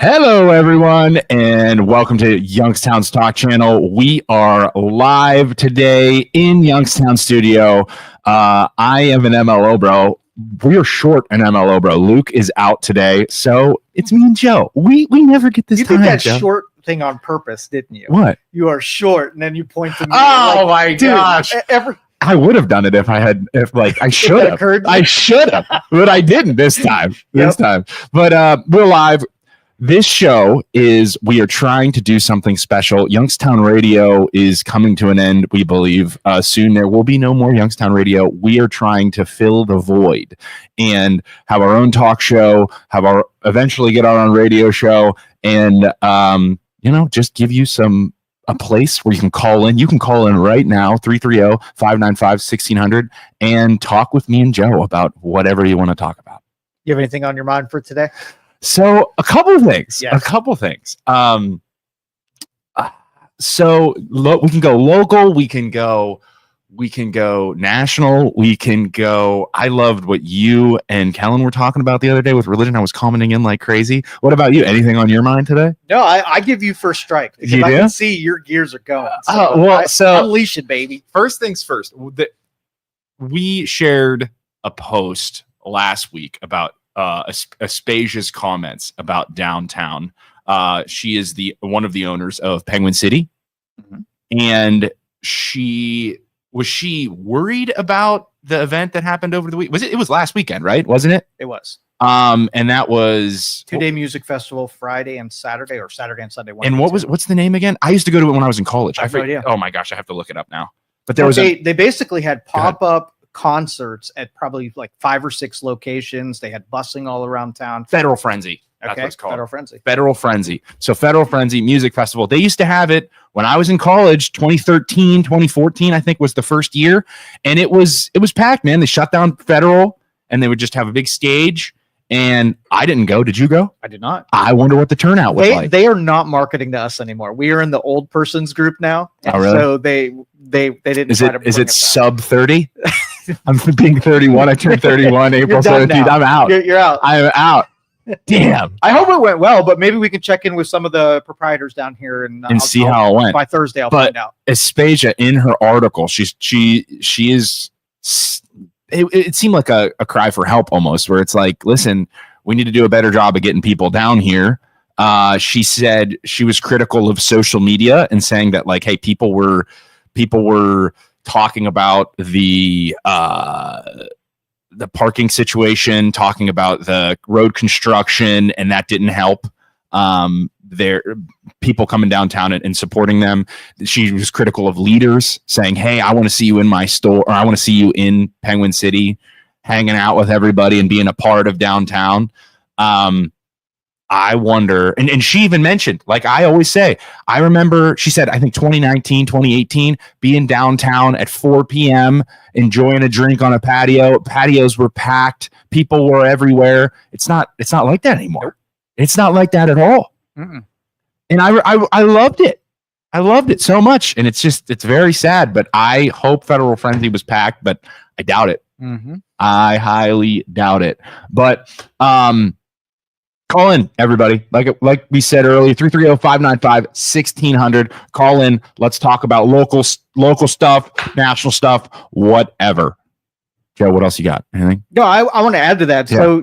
Hello, everyone, and welcome to Youngstown's Talk Channel. We are live today in Youngstown studio. I am an MLO bro. We are short an MLO bro. Luke is out today, so it's me and Joe. We never get this. You time, did that Joe. short thing on purpose, didn't you? What? You are short, and then you point to me. Oh my gosh! I would have done it if I should have. I should have, but I didn't this time. But we're live. This show we are trying to do something special. Youngstown Radio is coming to an end, we believe. Soon there will be no more Youngstown Radio. We are trying to fill the void and have our own talk show, eventually get our own radio show, and just give you a place where you can call in. You can call in right now, 330-595-1600, and talk with me and Joe about whatever you want to talk about. You have anything on your mind for today? So a couple of things. Yes. So we can go local. We can go national. We can go. I loved what you and Kellen were talking about the other day with religion. I was commenting in like crazy. What about you? Anything on your mind today? No, I give you first strike. You I do? can see your gears are going. So unleash it, baby. First things first. We shared a post last week about Aspasia's comments about downtown. She is one of the owners of Penguin City, and she worried about the event that happened over the week. It was last weekend, right? Wasn't it? It was. And that was 2-day music festival, Friday and Saturday, or Saturday and Sunday. And what's the name again? I used to go to it when I was in college. I have no idea. Oh my gosh, I have to look it up now. But they basically had pop-up concerts at probably like 5 or 6 locations. They had busing all around town. Federal Frenzy. That's what it's called. Federal Frenzy. So Federal Frenzy Music Festival. They used to have it when I was in college, 2013, 2014, I think was the first year. And it was packed, man. They shut down Federal and they would just have a big stage. And I didn't go. Did you go? I did not. I wonder what the turnout was like. They are not marketing to us anymore. We are in the old person's group now. Oh, really? So they didn't. Is it sub 30? I'm being 31. I turned 31 April 17th. I'm out. You're out. I'm out. Damn. I hope it went well, but maybe we can check in with some of the proprietors down here and see how it went. By Thursday, I'll find out. Aspasia, in her article, she is. It seemed like a cry for help almost, where it's like, listen, we need to do a better job of getting people down here. She said she was critical of social media and saying that, like, hey, people were talking about the parking situation, talking about the road construction, and that didn't help. People coming downtown and supporting them. She was critical of leaders, saying, hey, I want to see you in my store, or I want to see you in Penguin City hanging out with everybody and being a part of downtown. I wonder, and she even mentioned, like I always say, I remember, she said, I think 2019, 2018, being downtown at 4 p.m., enjoying a drink on a patio. Patios were packed. People were everywhere. It's not like that anymore. It's not like that at all. Mm-mm. And I loved it. I loved it so much. And it's very sad, but I hope Federal Frenzy was packed, but I doubt it. Mm-hmm. I highly doubt it. But call in, everybody. Like we said earlier, 330-595-1600. Call in. Let's talk about local stuff, national stuff, whatever. Joe, what else you got? Anything? No, I want to add to that. Yeah. So,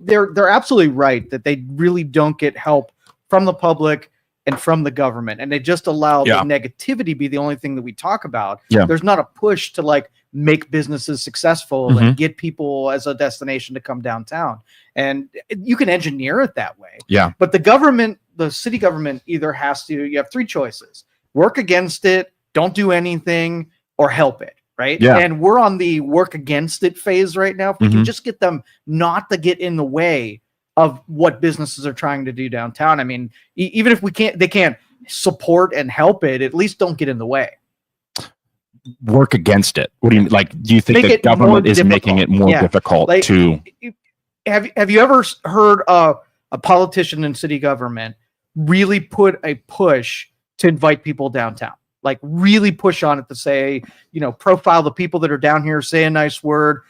they're absolutely right that they really don't get help from the public and from the government. And they just allow the negativity be the only thing that we talk about. Yeah. There's not a push to like make businesses successful and get people as a destination to come downtown. And you can engineer it that way. Yeah. But the city government either has to, you have 3 choices: work against it, don't do anything, or help it. Right. Yeah. And we're on the work against it phase right now. If we can just get them not to get in the way of what businesses are trying to do downtown. I mean, even if they can't support and help it, at least don't get in the way. Work against it. What do you like? Do you think the government is making it more difficult to? Have you ever heard a politician in city government really put a push to invite people downtown? Like really push on it to say, profile the people that are down here, say a nice word,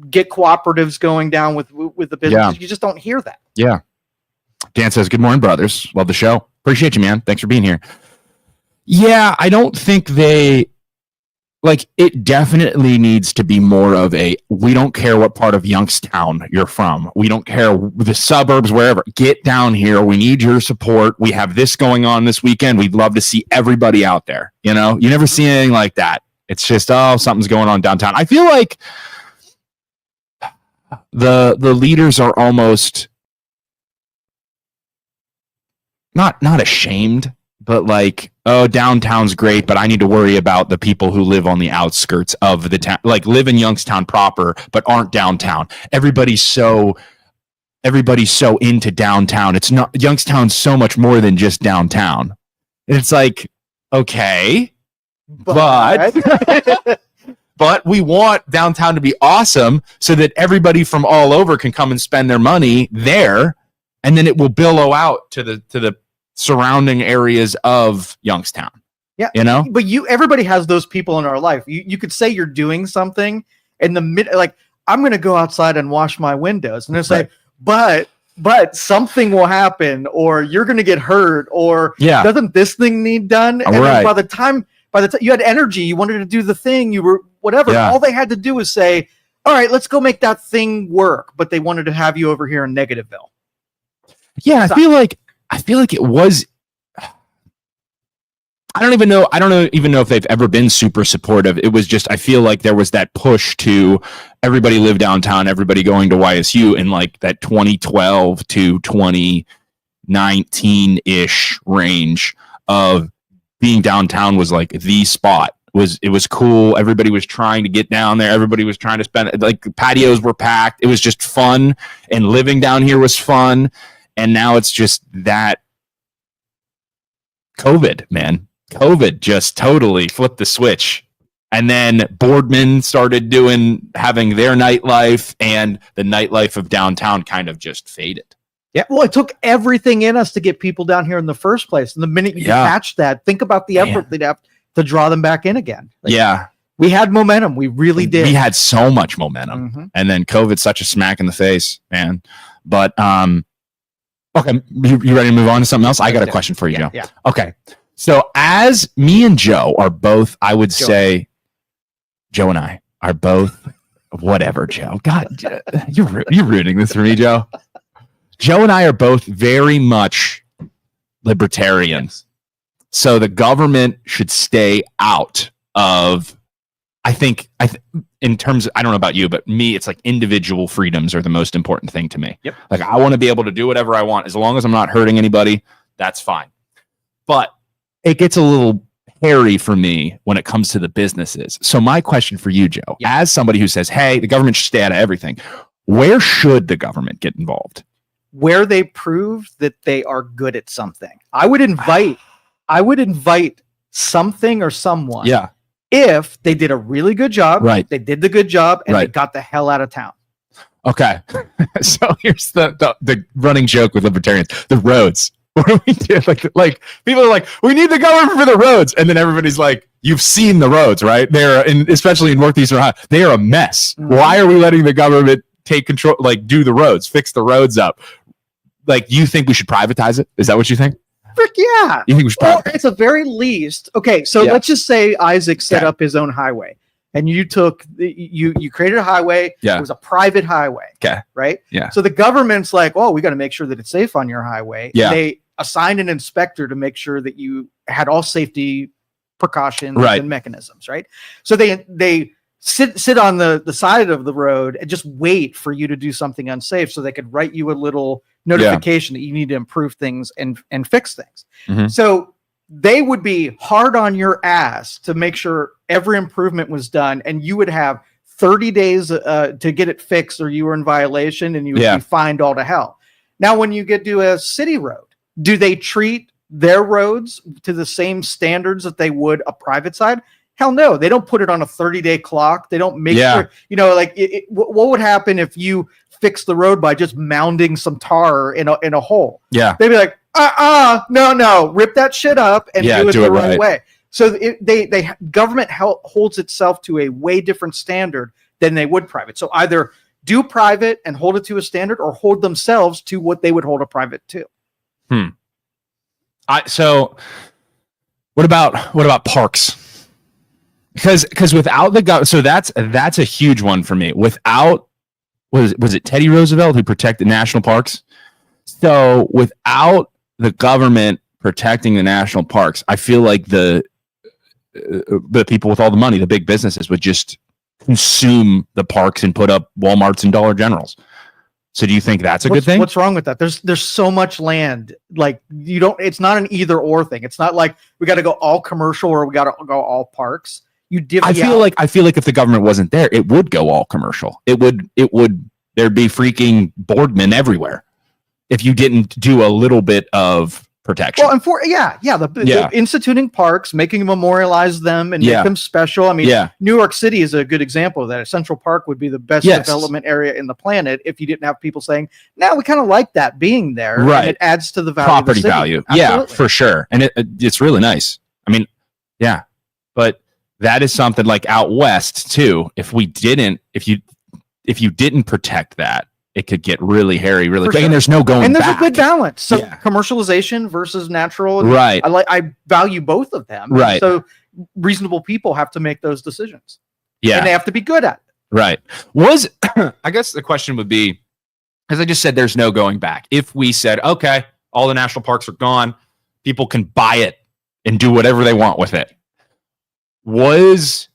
get cooperatives going down with the business. Yeah. You just don't hear that. Yeah. Dan says, good morning, brothers. Love the show. Appreciate you, man. Thanks for being here. Yeah, I don't think it definitely needs to be more of we don't care what part of Youngstown you're from. We don't care the suburbs, wherever. Get down here. We need your support. We have this going on this weekend. We'd love to see everybody out there. You never see anything like that. It's just, something's going on downtown. I feel like the leaders are almost not ashamed, but downtown's great, but I need to worry about the people who live on the outskirts of the town, live in Youngstown proper, but aren't downtown. Everybody's so into downtown. It's not, Youngstown's so much more than just downtown. And it's okay, but but we want downtown to be awesome so that everybody from all over can come and spend their money there, and then it will billow out to the surrounding areas of Youngstown. Yeah. But everybody has those people in our life. You could say you're doing something in the mid, I'm going to go outside and wash my windows. And it's but something will happen, or you're going to get hurt, or doesn't this thing need done? And then by the time you had energy, you wanted to do the thing, you were whatever. Yeah. All they had to do was say, all right, let's go make that thing work. But they wanted to have you over here in Negativeville. Yeah. I feel like it was, I don't even know if they've ever been super supportive. It was just, I feel like there was that push to everybody live downtown, everybody going to YSU in that 2012 to 2019-ish range of being downtown was the spot. It was cool. Everybody was trying to get down there. Everybody was trying to spend, patios were packed. It was just fun, and living down here was fun. And now it's just that COVID just totally flipped the switch. And then Boardman started having their nightlife, and the nightlife of downtown kind of just faded. Yeah. Well, it took everything in us to get people down here in the first place. And the minute you detach that, think about the effort they'd have to draw them back in again. We had momentum. We really did. We had so much momentum. Mm-hmm. And then COVID's such a smack in the face, man. But, okay, you ready to move on to something else? I got a question for you, Joe. Yeah. Okay, so as me and Joe are both, I would say, Joe and I are both, whatever, Joe. God, you're rooting this for me, Joe. Joe and I are both very much libertarians. So the government should stay out of, in terms of, I don't know about you, but me, it's individual freedoms are the most important thing to me. Yep. I want to be able to do whatever I want. As long as I'm not hurting anybody, that's fine. But it gets a little hairy for me when it comes to the businesses. So my question for you, Joe, as somebody who says, hey, the government should stay out of everything, where should the government get involved? Where they prove that they are good at something. I would invite something or someone. Yeah. If they did a really good job, right? They did the good job, and they got the hell out of town. Okay, so here's the running joke with libertarians: the roads. What do we do? People are we need the government for the roads, and then everybody's you've seen the roads, right? They're especially in Northeastern Ohio, they are a mess. Mm-hmm. Why are we letting the government take control? Do the roads, fix the roads up? You think we should privatize it? Is that what you think? Frick yeah. You think we should at the very least. Okay, so let's just say Isaac set up his own highway, and you created a highway. Yeah. It was a private highway. Okay. Right? Yeah. So the government's we got to make sure that it's safe on your highway. Yeah. They assigned an inspector to make sure that you had all safety precautions and mechanisms, right? So they sit on the side of the road and just wait for you to do something unsafe, so they could write you a little notification that you need to improve things and fix things. Mm-hmm. So they would be hard on your ass to make sure every improvement was done, and you would have 30 days to get it fixed, or you were in violation and you would be fined all to hell. Now, when you get to a city road, do they treat their roads to the same standards that they would a private side? Hell no, they don't put it on a 30-day clock. They don't make sure, what would happen if you fix the road by just mounding some tar in a hole? Yeah. They'd be no, rip that shit up and do it the right way. So government holds itself to a way different standard than they would private. So either do private and hold it to a standard, or hold themselves to what they would hold a private to. So what about parks? Because without so that's a huge one for me. Without was it Teddy Roosevelt who protected national parks? So without the government protecting the national parks, I feel like the people with all the money, the big businesses, would just consume the parks and put up Walmarts and Dollar Generals. So do you think that's a good thing? What's wrong with that? There's so much land. Like it's not an either or thing. It's not like we got to go all commercial or we got to go all parks. I feel like if the government wasn't there, it would go all commercial. It would there'd be freaking boardmen everywhere if you didn't do a little bit of protection. Well, and the instituting parks, making memorialize them and make them special. I mean, New York City is a good example of that. Central Park would be the best development area in the planet if you didn't have people saying, "No, we kind of like that being there." Right, and it adds to the value property of the city. value. Absolutely. Yeah, for sure, and it's really nice. I mean, yeah, but that is something like out west too. If you didn't protect that, it could get really hairy, really quick. Sure. And there's no going back. And there's a good balance. So commercialization versus natural. Right. I value both of them. Right. So reasonable people have to make those decisions. Yeah. And they have to be good at it. Right. I guess the question would be, as I just said, there's no going back. If we said, okay, all the national parks are gone, people can buy it and do whatever they want with it. Was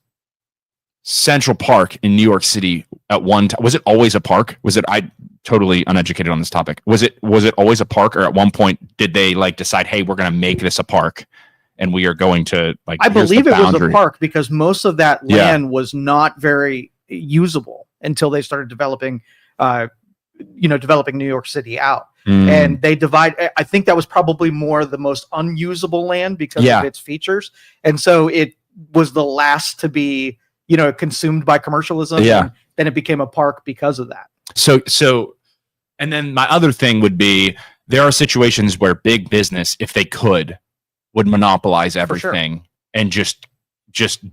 Central Park in New York City at one time, was it always a park? I totally uneducated on this topic. Was it always a park, or at one point did they decide, hey, we're going to make this a park and we are going to I believe it was a park because most of that land was not very usable until they started developing New York City out. And they I think that was probably more the most unusable land because of its features. And so it was the last to be consumed by commercialism. Yeah. And then it became a park because of that. So, and then my other thing would be, there are situations where big business, if they could, would monopolize everything and just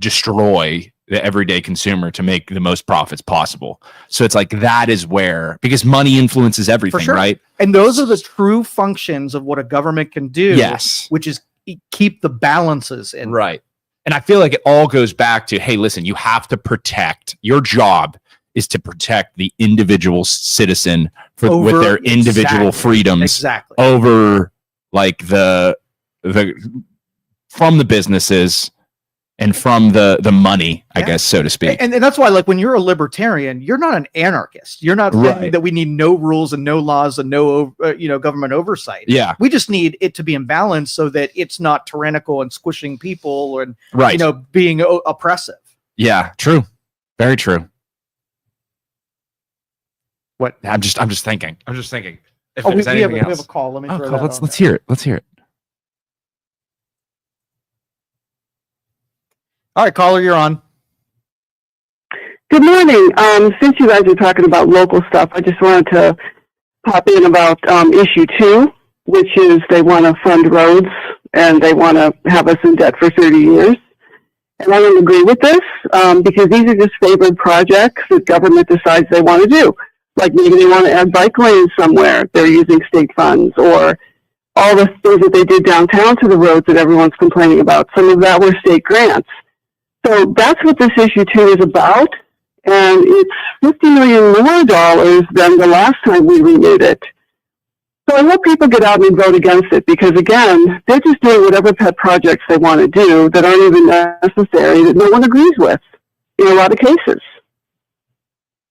destroy the everyday consumer to make the most profits possible. So it's like, that is where, because money influences everything, right? And those are the true functions of what a government can do. Yes. Which is keep the balances in. Right. And I feel like it all goes back to, hey, listen, you have to protect, your job is to protect the individual citizen with their individual freedoms over the from the businesses and from the money, I guess, so to speak. And that's why, when you're a libertarian, you're not an anarchist. You're not saying that we need no rules and no laws and no, government oversight. Yeah. We just need it to be in balance so that it's not tyrannical and squishing people and, being oppressive. Yeah, true. Very true. What? I'm just thinking. If we have a call. Let me throw that let's hear it. Let's hear it. All right, caller, you're on. Good morning. Since you guys are talking about local stuff, I just wanted to pop in about issue 2, which is they want to fund roads and they want to have us in debt for 30 years. And I don't agree with this because these are just favored projects that government decides they want to do. Like maybe they want to add bike lanes somewhere. They're using state funds, or all the things that they did downtown to the roads that everyone's complaining about. Some of that were state grants. So that's what this issue 2 is about. And it's $50 million more than the last time we renewed it. So I hope people get out and vote against it because, again, they're just doing whatever pet projects they want to do that aren't even necessary, that no one agrees with in a lot of cases.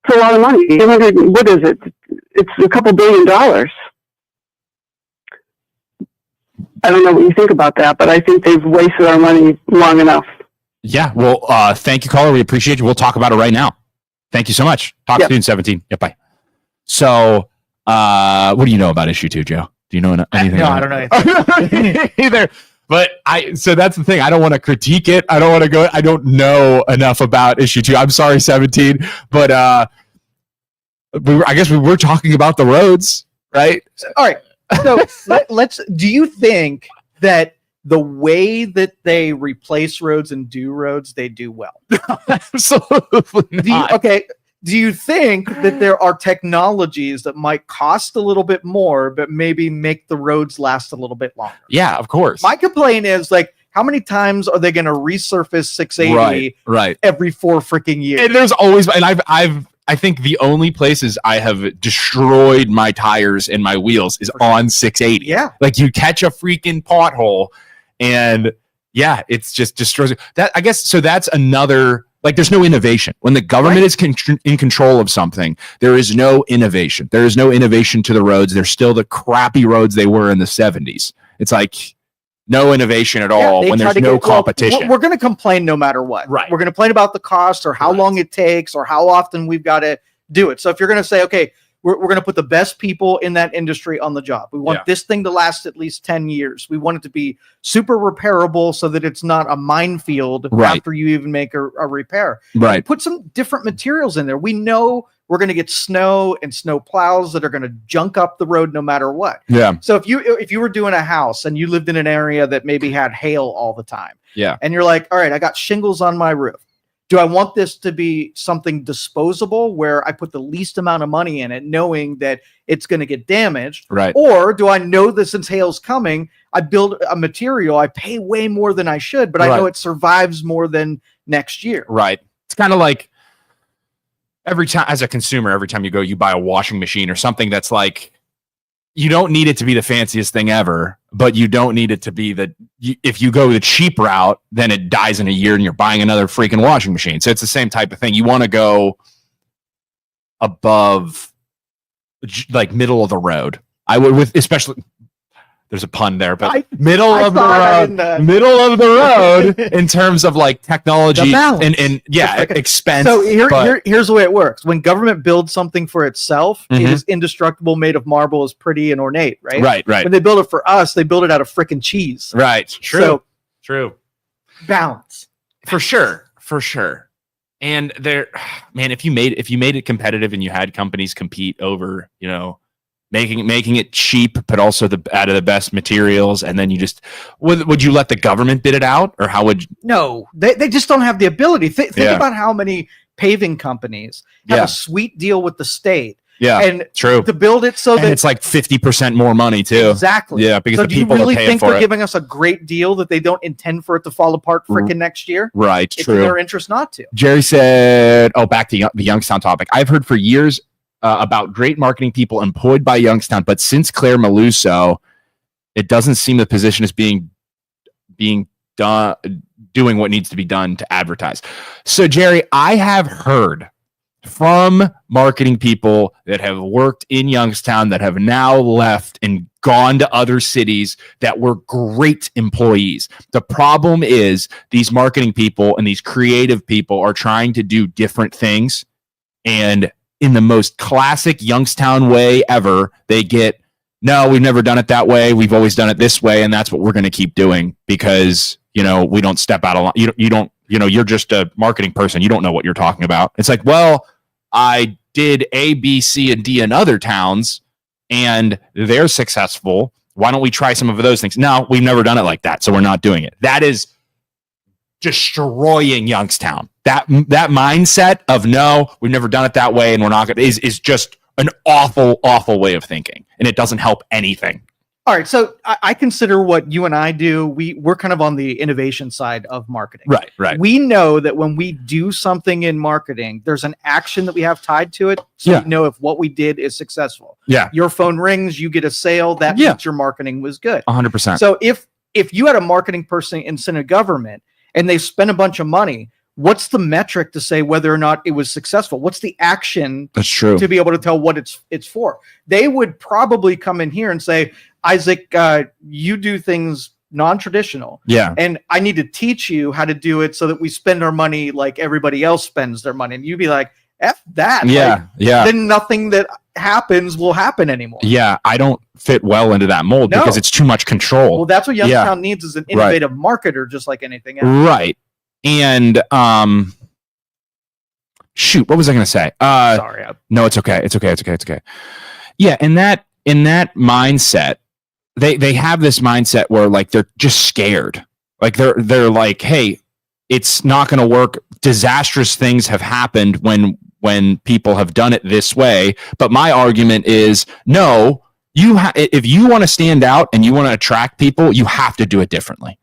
It's a lot of money. What is it? It's a couple $1 billion. I don't know what you think about that, but I think they've wasted our money long enough. Yeah. Well, thank you, caller. We appreciate you. We'll talk about it right now. Thank you so much. Talk soon, 17. Yep. Bye. So, what do you know about issue 2, Joe? Do you know anything? No, I don't know anything. Either. But so that's the thing. I don't want to critique it. I don't know enough about issue 2. I'm sorry, 17. But I guess we were talking about the roads, right? All right. So do you think that the way that they replace roads and do roads, they do well? Absolutely not. Okay. Do you think that there are technologies that might cost a little bit more, but maybe make the roads last a little bit longer? Yeah, of course. My complaint is like, how many times are they going to resurface 680 every 4 freaking years? And there's always, and I think the only places I have destroyed my tires and my wheels is on 680. Yeah. Like you catch a freaking pothole and yeah, it's just destroys it. That, I guess, so that's another, like there's no innovation. When the government is in control of something, there is no innovation. There is no innovation to the roads. They're still the crappy roads they were in the 70s. It's like no innovation at all when there's no competition. We're going to complain no matter what. Right. We're going to complain about the cost or how long it takes or how often we've got to do it. So if you're going to say, okay, we're going to put the best people in that industry on the job. We want this thing to last at least 10 years. We want it to be super repairable so that it's not a minefield after you even make a repair. Right. And put some different materials in there. We know we're going to get snow and snow plows that are going to junk up the road no matter what. Yeah. So if you were doing a house and you lived in an area that maybe had hail all the time. Yeah. And you're like, all right, I got shingles on my roof. Do I want this to be something disposable where I put the least amount of money in it, knowing that it's going to get damaged? Right. Or do I know that since hail's coming, I build a material, I pay way more than I should, but I know it survives more than next year. Right. It's kind of like every time, as a consumer, every time you buy a washing machine or something that's like, you don't need it to be the fanciest thing ever, but you don't need it to be if you go the cheap route, then it dies in a year and you're buying another freaking washing machine. So it's the same type of thing. You want to go above, like middle of the road. I would, with especially, there's a pun there, but middle of the road in terms of like technology and expense. So here's the way it works. When government builds something for itself, it is indestructible, made of marble, is pretty and ornate, right? Right. When they build it for us, they build it out of freaking cheese. Right. True. So, true. Balance. For sure. And man, if you made it competitive and you had companies compete over, making it cheap, but also out of the best materials, and then you just would you let the government bid it out, or how would you? No, they just don't have the ability. Think about how many paving companies have a sweet deal with the state. Yeah, and true. To build it so that it's like 50% more money too. Exactly. Yeah, because so the people really are paying think for they're it. giving us a great deal that they don't intend for it to fall apart freaking next year? Right. It's true. in their interest not to. Jerry said, back to the Youngstown topic. I've heard for years about great marketing people employed by Youngstown, but since Claire Maluso, it doesn't seem the position is being done, doing what needs to be done to advertise. So Jerry, I have heard from marketing people that have worked in Youngstown that have now left and gone to other cities that were great employees. The problem is these marketing people and these creative people are trying to do different things, and in the most classic Youngstown way ever, they get, no, we've never done it that way. We've always done it this way. And that's what we're going to keep doing because, we don't step out of line. You don't, you're just a marketing person. You don't know what you're talking about. It's like, well, I did A, B, C, and D in other towns and they're successful. Why don't we try some of those things? No, we've never done it like that. So we're not doing it. That is destroying Youngstown. That mindset of no, we've never done it that way and we're not going to is just an awful way of thinking, and it doesn't help anything. All right, so I consider what you and I do, we're kind of on the innovation side of marketing. Right. We know that when we do something in marketing, there's an action that we have tied to it, so we know if what we did is successful. Yeah. Your phone rings, you get a sale, that means your marketing was good. 100%. So if you had a marketing person in Senate government and they spent a bunch of money, what's the metric to say whether or not it was successful? What's the action That's true. to be able to tell what it's for? They would probably come in here and say, Isaac, you do things non-traditional. Yeah. And I need to teach you how to do it so that we spend our money like everybody else spends their money. And you'd be like, F that. Yeah. Then nothing that happens will happen anymore. Yeah. I don't fit well into that mold because it's too much control. Well, that's what Youngstown needs, is an innovative marketer, just like anything else. Right. And shoot, what was I going to say? Sorry. No, it's okay. It's okay. Yeah, in that mindset, they have this mindset where like they're just scared. Like they're like, hey, it's not going to work. Disastrous things have happened when when people have done it this way. But my argument is, no, if you want to stand out and you want to attract people, you have to do it differently.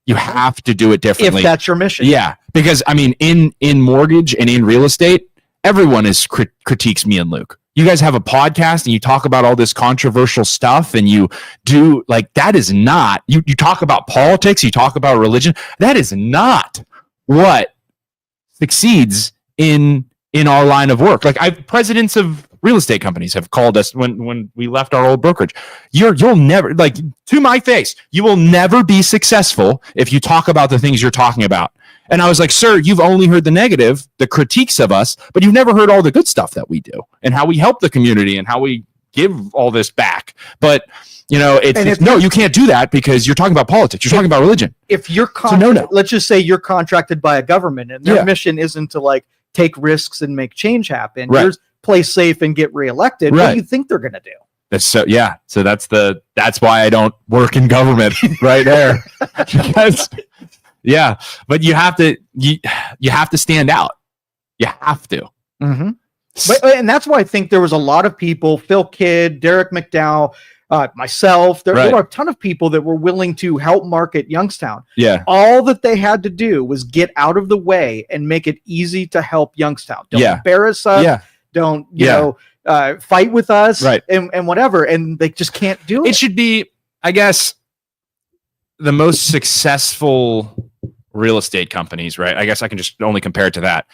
You have to do it differently. If that's your mission. Yeah. Because I mean, in mortgage and in real estate, everyone critiques me and Luke. You guys have a podcast and you talk about all this controversial stuff, and you do like, that is not, you talk about politics, you talk about religion. That is not what succeeds in our line of work. Like, presidents of real estate companies have called us when we left our old brokerage. You'll never, like, to my face, you will never be successful if you talk about the things you're talking about. And I was like, sir, you've only heard the negative, the critiques of us, but you've never heard all the good stuff that we do and how we help the community and how we give all this back. But, you know, no, you can't do that because you're talking about politics. You're talking about religion. If you're let's just say you're contracted by a government and their mission isn't to like take risks and make change happen. Right. You're play safe and get reelected. Right. What do you think they're going to do? So that's why I don't work in government right there. Because yeah, but you have to stand out. You have to. Mm-hmm. And that's why I think there was a lot of people, Phil Kidd, Derek McDowell, myself, there were a ton of people that were willing to help market Youngstown. Yeah. All that they had to do was get out of the way and make it easy to help Youngstown. Don't embarrass us. Yeah. Don't, you know, fight with us and whatever. And they just can't do it. It should be, I guess, the most successful real estate companies, right? I guess I can just only compare it to that.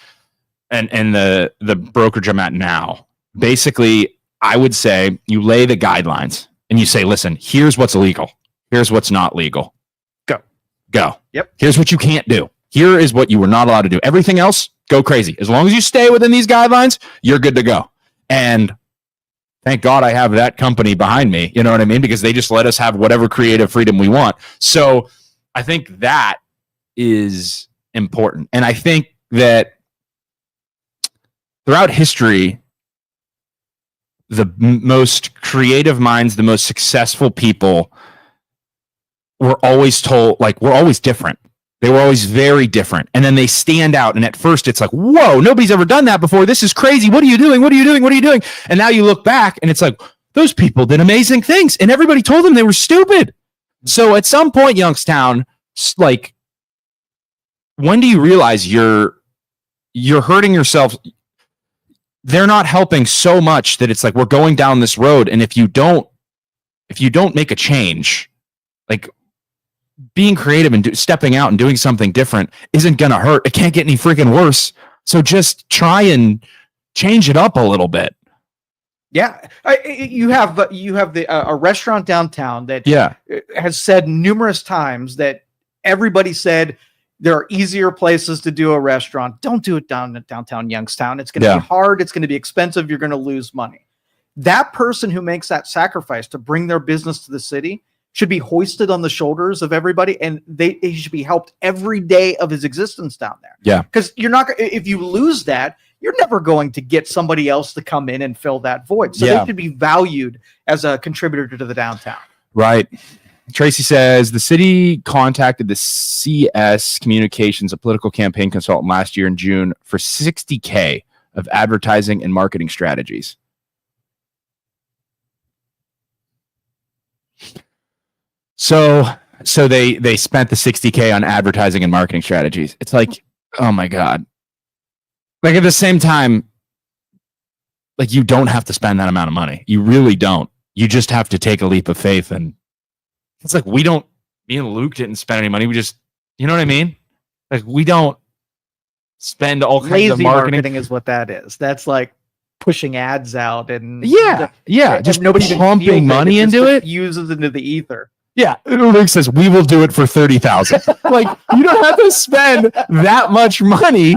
And the brokerage I'm at now, basically, I would say you lay the guidelines and you say, listen, here's what's illegal. Here's what's not legal. Go. Yep. Here's what you can't do. Here is what you are not allowed to do. Everything else, go crazy. As long as you stay within these guidelines, you're good to go. And thank God I have that company behind me. You know what I mean? Because they just let us have whatever creative freedom we want. So I think that is important. And I think that throughout history, the most creative minds, the most successful people were always told, like, we're always different. They were always very different. And then they stand out. And at first it's like, whoa, nobody's ever done that before. This is crazy. What are you doing? What are you doing? What are you doing? And now you look back and it's like, those people did amazing things. And everybody told them they were stupid. So at some point, Youngstown, like, when do you realize you're hurting yourself? They're not helping so much that it's like, we're going down this road. And if you don't make a change, like, being creative and stepping out and doing something different isn't going to hurt. It can't get any freaking worse. So just try and change it up a little bit. Yeah. You have a restaurant downtown that has said numerous times that everybody said there are easier places to do a restaurant. Don't do it downtown Youngstown. It's going to be hard. It's going to be expensive. You're going to lose money. That person who makes that sacrifice to bring their business to the city should be hoisted on the shoulders of everybody, and he should be helped every day of his existence down there. Yeah. Because you're not, if you lose that, you're never going to get somebody else to come in and fill that void. So they should be valued as a contributor to the downtown. Right. Tracy says the city contacted the CS Communications, a political campaign consultant, last year in June for $60K of advertising and marketing strategies. So they spent the $60K on advertising and marketing strategies. It's like, oh my God. Like, at the same time, like, you don't have to spend that amount of money. You really don't. You just have to take a leap of faith. And it's like, me and Luke didn't spend any money. We just, you know what I mean? Like, we don't spend all kinds lazy of marketing is what that is. That's like pushing ads out and just nobody pumping money into it. Uses into the ether. Yeah, Luke says we will do it for $30,000. Like, you don't have to spend that much money.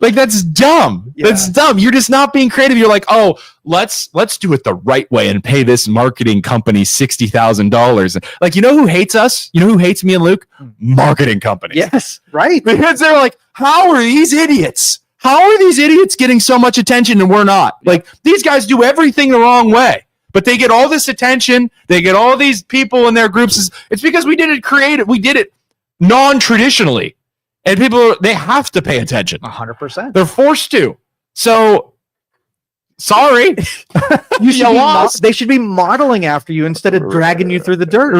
Like, that's dumb. Yeah. That's dumb. You're just not being creative. You're like, oh, let's do it the right way and pay this marketing company $60,000. Like, you know who hates us? You know who hates me and Luke? Marketing companies. Yes, right. Because they're like, how are these idiots? How are these idiots getting so much attention and we're not? Like, these guys do everything the wrong way. But they get all this attention. They get all these people in their groups. It's because we did it creative. We did it non-traditionally. And people, they have to pay attention. 100%. They're forced to. So sorry, they should be modeling after you instead of dragging you through the dirt.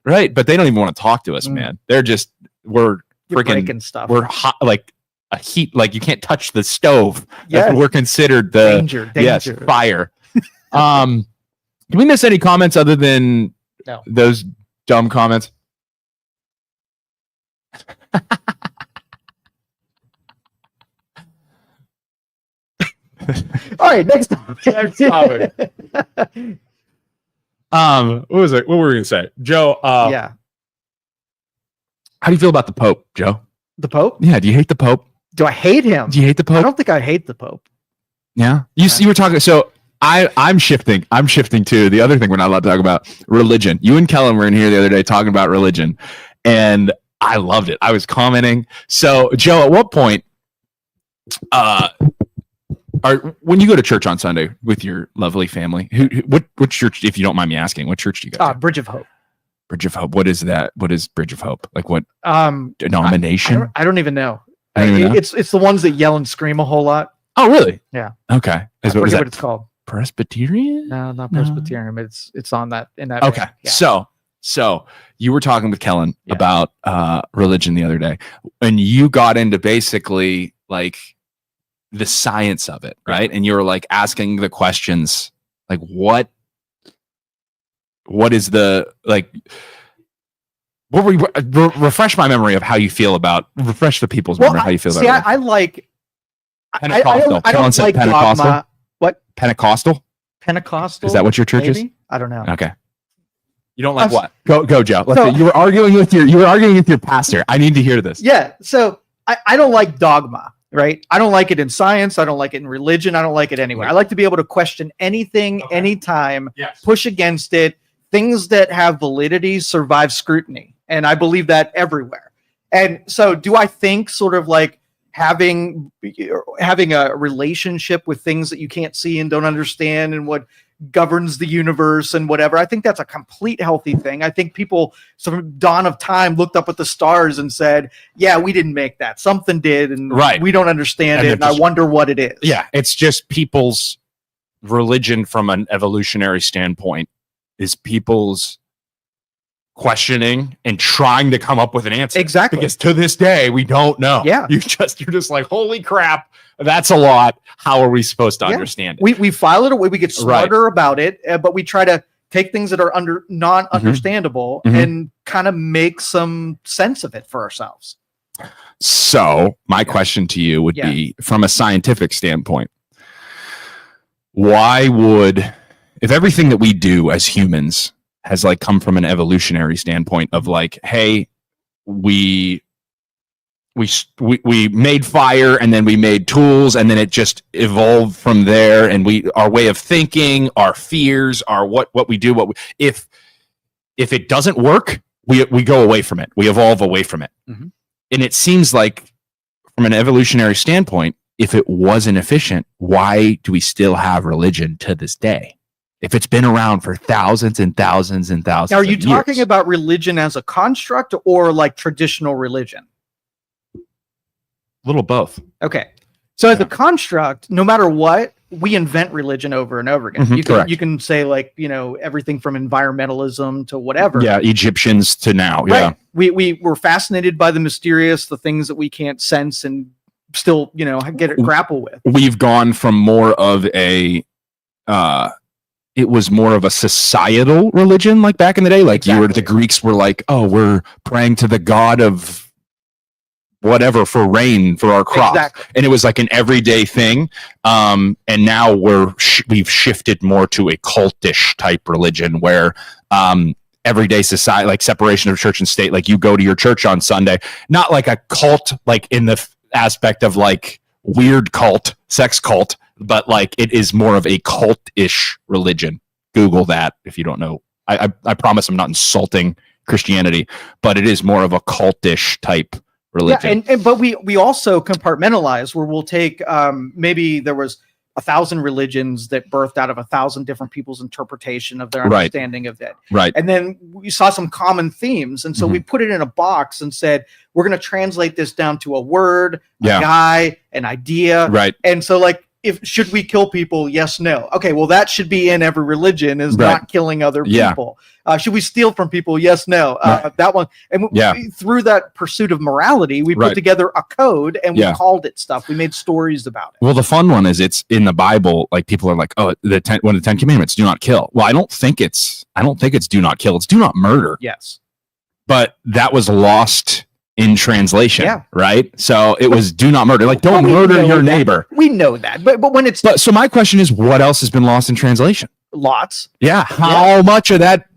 Right. But they don't even want to talk to us, man. They're just we're freaking stuff. We're hot, like a heat, like you can't touch the stove. Yes. We're considered the danger. Yes, fire. Can we miss any comments other than those dumb comments? All right, next topic. What was it? What were we gonna say, Joe? Yeah. How do you feel about the Pope, Joe? The Pope? Yeah. Do you hate the Pope? Do I hate him? Do you hate the Pope? I don't think I hate the Pope. Yeah. You were talking. So I'm shifting. I'm shifting to the other thing we're not allowed to talk about: religion. You and Kellen were in here the other day talking about religion, and I loved it. I was commenting. So, Joe, at what point, when you go to church on Sunday with your lovely family, what church, if you don't mind me asking, what church do you go to? Bridge of Hope. Bridge of Hope. What is that? What is Bridge of Hope? Like what denomination? I don't even know. It's the ones that yell and scream a whole lot. Oh, really? Yeah. Okay. I forget what it's called. Presbyterian? No, not Presbyterian. No. It's on that in that. Okay. Yeah. So you were talking with Kellen about religion the other day, and you got into basically like the science of it, right? And you were like asking the questions, like what is the like? What were you, refresh my memory of how you feel about refresh the people's memory how you feel about it. I like Pentecostal. I don't like Pentecostal. Dogma. What? Pentecostal? Pentecostal? Is that what your church maybe? is? I don't know. Okay. You don't like what? Go, Joe. You were arguing with your pastor. I need to hear this. Yeah. So I don't like dogma, right? I don't like it in science. I don't like it in religion. I don't like it anywhere. I like to be able to question anything, anytime, push against it. Things that have validity survive scrutiny. And I believe that everywhere. And so do I think sort of like having a relationship with things that you can't see and don't understand and what governs the universe and whatever, I think that's a complete healthy thing. I think people from dawn of time looked up at the stars and said, yeah, we didn't make that. Something did. And we don't understand it. And I wonder what it is. Yeah. It's just people's religion from an evolutionary standpoint is people's questioning and trying to come up with an answer. Exactly. Because to this day, we don't know. Yeah. You're just like, holy crap, that's a lot. How are we supposed to understand it? We file it away. We get smarter about it, but we try to take things that are non-understandable and kind of make some sense of it for ourselves. So my question to you would be, from a scientific standpoint, why would, if everything that we do as humans has like come from an evolutionary standpoint of like, hey, we made fire and then we made tools and then it just evolved from there, and our way of thinking, our fears, our what we do, if it doesn't work, we go away from it, we evolve away from it. And it seems like from an evolutionary standpoint, if it wasn't efficient, why do we still have religion to this day? If it's been around for thousands and thousands and thousands of years. Are you talking about religion as a construct or like traditional religion? A little both. Okay. So as a construct, no matter what, we invent religion over and over again. You can say like, everything from environmentalism to whatever. Yeah, Egyptians to now. Right. Yeah. We were fascinated by the mysterious, the things that we can't sense and still, grapple with. We've gone from more of a it was more of a societal religion, like back in the day. Like the Greeks were like, oh, we're praying to the god of whatever for rain for our crops. And it was like an everyday thing. And now we've shifted more to a cultish type religion where everyday society, like separation of church and state, like you go to your church on Sunday, not like a cult, like in the aspect of like weird cult, sex cult, but like it is more of a cultish religion. Google that if you don't know. I promise I'm not insulting Christianity, but it is more of a cultish type religion. Yeah, but we also compartmentalize where we'll take maybe there was 1,000 religions that birthed out of 1,000 different people's interpretation of their understanding of it. Right. And then we saw some common themes. And so we put it in a box and said, we're going to translate this down to a word, a guy, an idea. Right. And so like should we kill people? Yes, no. Okay, well, that should be in every religion, is not killing other people. Should we steal from people? Yes, no. That one. And through that pursuit of morality, we put together a code and we called it stuff. We made stories about it. Well, the fun one is it's in the Bible. Like people are like, oh, one of the 10 commandments, do not kill. Well, I don't think it's do not kill. It's do not murder. Yes. But that was lost in translation, right? So it was do not murder. Like don't murder your neighbor. We know that. But when it's so my question is, what else has been lost in translation? Lots. Yeah. How much of that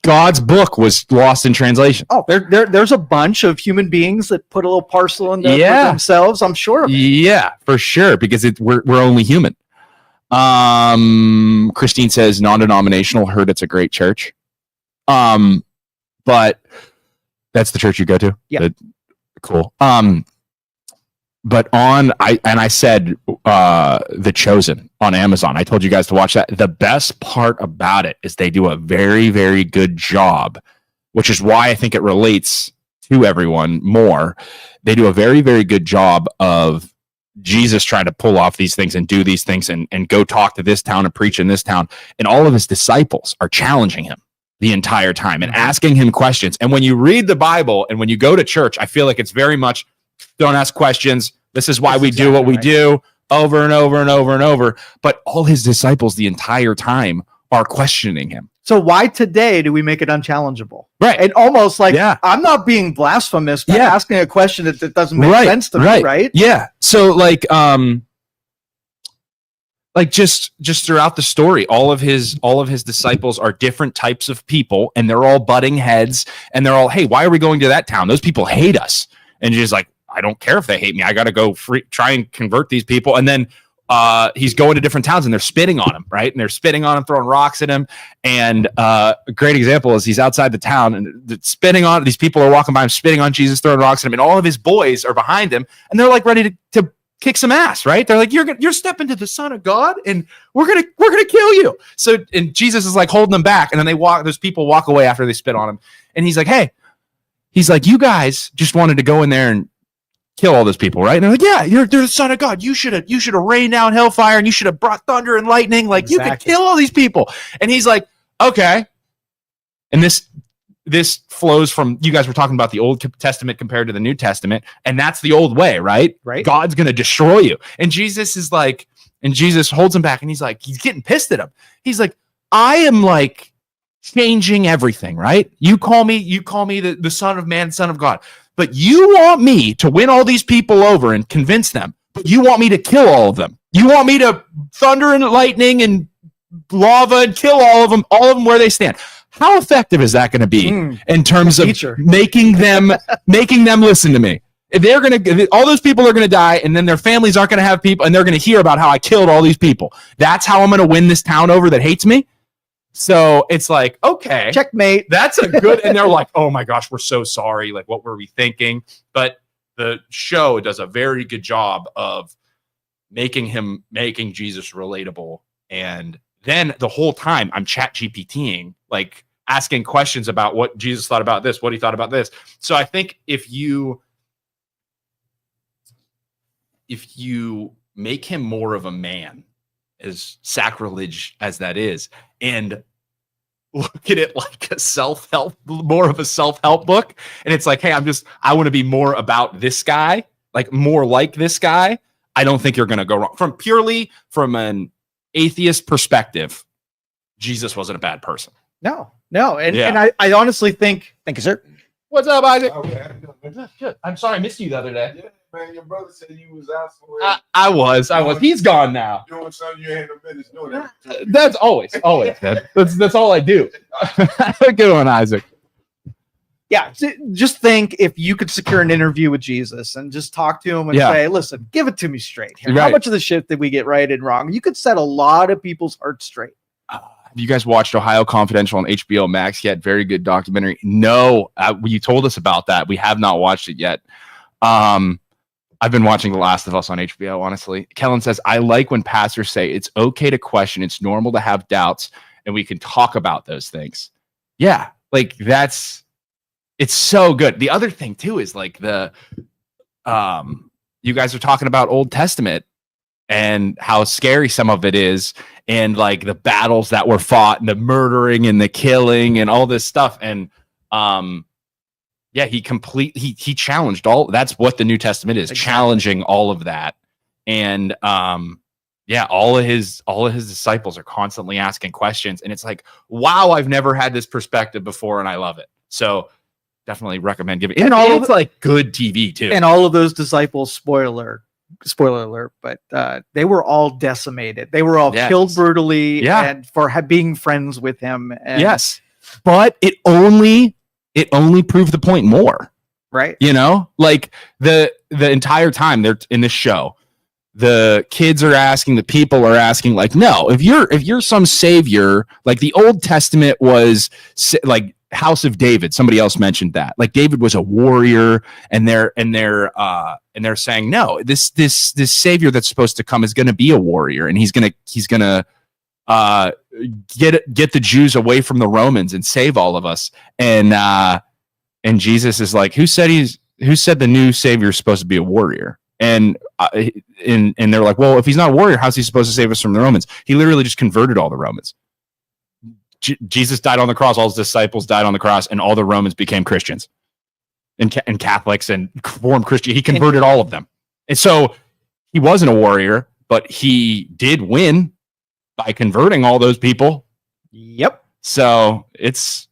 God's book was lost in translation? Oh, there's a bunch of human beings that put a little parcel in there for themselves. I'm sure of it. Yeah, for sure, because we're only human. Christine says non-denominational. Heard it's a great church. But that's the church you go to. Yeah, cool. But I said The Chosen on Amazon. I told you guys to watch that. The best part about it is they do a very, very good job, which is why I think it relates to everyone more. They do a very, very good job of Jesus trying to pull off these things and do these things and go talk to this town and preach in this town. And all of his disciples are challenging him the entire time and asking him questions. And when you read the Bible and when you go to church, I feel like it's very much don't ask questions. This is why we do what we do over and over and over and over. But all his disciples the entire time are questioning him. So why today do we make it unchallengeable? Right. And almost like I'm not being blasphemous by asking a question that doesn't make sense to me, right? Yeah. So just throughout the story, all of his disciples are different types of people, and they're all butting heads, and they're all, hey, why are we going to that town? Those people hate us. And Jesus like, I don't care if they hate me. I got to go try and convert these people. And then he's going to different towns, and they're spitting on him, right? And they're spitting on him, throwing rocks at him. And a great example is he's outside the town, and spitting on these people are walking by him, spitting on Jesus, throwing rocks at him, and all of his boys are behind him, and they're like ready to kick some ass, right? They're like, you're stepping to the Son of God, and we're gonna kill you. So, and Jesus is like holding them back, and then those people walk away after they spit on him, and he's like, hey, you guys just wanted to go in there and kill all those people, right? And they're like, yeah, you're the Son of God. You should have rained down hellfire, and you should have brought thunder and lightning. Like you could kill all these people. And he's like, okay. And this flows from, you guys were talking about the Old Testament compared to the New Testament, and that's the old way, right? Right. God's going to destroy you. And Jesus is like, and Jesus holds him back, and he's like, he's getting pissed at him. He's like, I am like changing everything, right? You call me the Son of Man, Son of God, but you want me to win all these people over and convince them, but you want me to kill all of them. You want me to thunder and lightning and lava and kill all of them where they stand. How effective is that going to be in terms of making them listen to me? All those people are going to die, and then their families aren't going to have people, and they're going to hear about how I killed all these people. That's how I'm going to win this town over that hates me. So it's like, okay, checkmate. That's a good, and they're like, oh my gosh, we're so sorry. Like, what were we thinking? But the show does a very good job of making Jesus relatable. And then the whole time I'm chat GPTing, like asking questions about what Jesus thought about this, what he thought about this. So I think if you make him more of a man, as sacrilege as that is, and look at it like more of a self-help book, and it's like, hey, I want to be more about this guy, like more like this guy, I don't think you're going to go wrong. From an atheist perspective, Jesus wasn't a bad person. No. And I honestly think, thank you, sir. What's up, Isaac? Good. I'm sorry I missed you the other day. Yeah, man, your brother said you was out somewhere. I was. He's gone now. Doing something you ain't no business doing that. That's always. That's all I do. Good one, Isaac. Yeah, just think if you could secure an interview with Jesus and just talk to him and say, listen, give it to me straight here. Right. How much of the shit did we get right and wrong? You could set a lot of people's hearts straight. Have you guys watched Ohio Confidential on HBO Max yet? Very good documentary. No, you told us about that. We have not watched it yet. I've been watching The Last of Us on HBO, honestly. Kellen says, I like when pastors say it's okay to question. It's normal to have doubts, and we can talk about those things. Yeah, like it's so good. The other thing, too, is like you guys are talking about Old Testament, and how scary some of it is, and like the battles that were fought and the murdering and the killing and all this stuff. And he challenged all. That's what the New Testament is, challenging all of that. And all of his disciples are constantly asking questions, and it's like, wow, I've never had this perspective before, and I love it. So definitely recommend giving it. And all of like good TV too. And all of those disciples, spoiler alert, but they were all decimated. They were all killed brutally and for being friends with him. And but it only proved the point more. Right. You know, like the entire time they're in this show, the kids are asking, the people are asking, like, no, if you're some savior, like the Old Testament was like House of David. Somebody else mentioned that, like David was a warrior, and they're saying, no, this savior that's supposed to come is going to be a warrior, and he's gonna get the Jews away from the Romans and save all of us. And Jesus is like, who said the new savior is supposed to be a warrior? And they're like, well, if he's not a warrior, how's he supposed to save us from the Romans? He literally just converted all the Romans. Jesus died on the cross. All his disciples died on the cross, and all the Romans became Christians and Catholics and formed Christian. He converted all of them. And so he wasn't a warrior, but he did win by converting all those people. Yep. So it's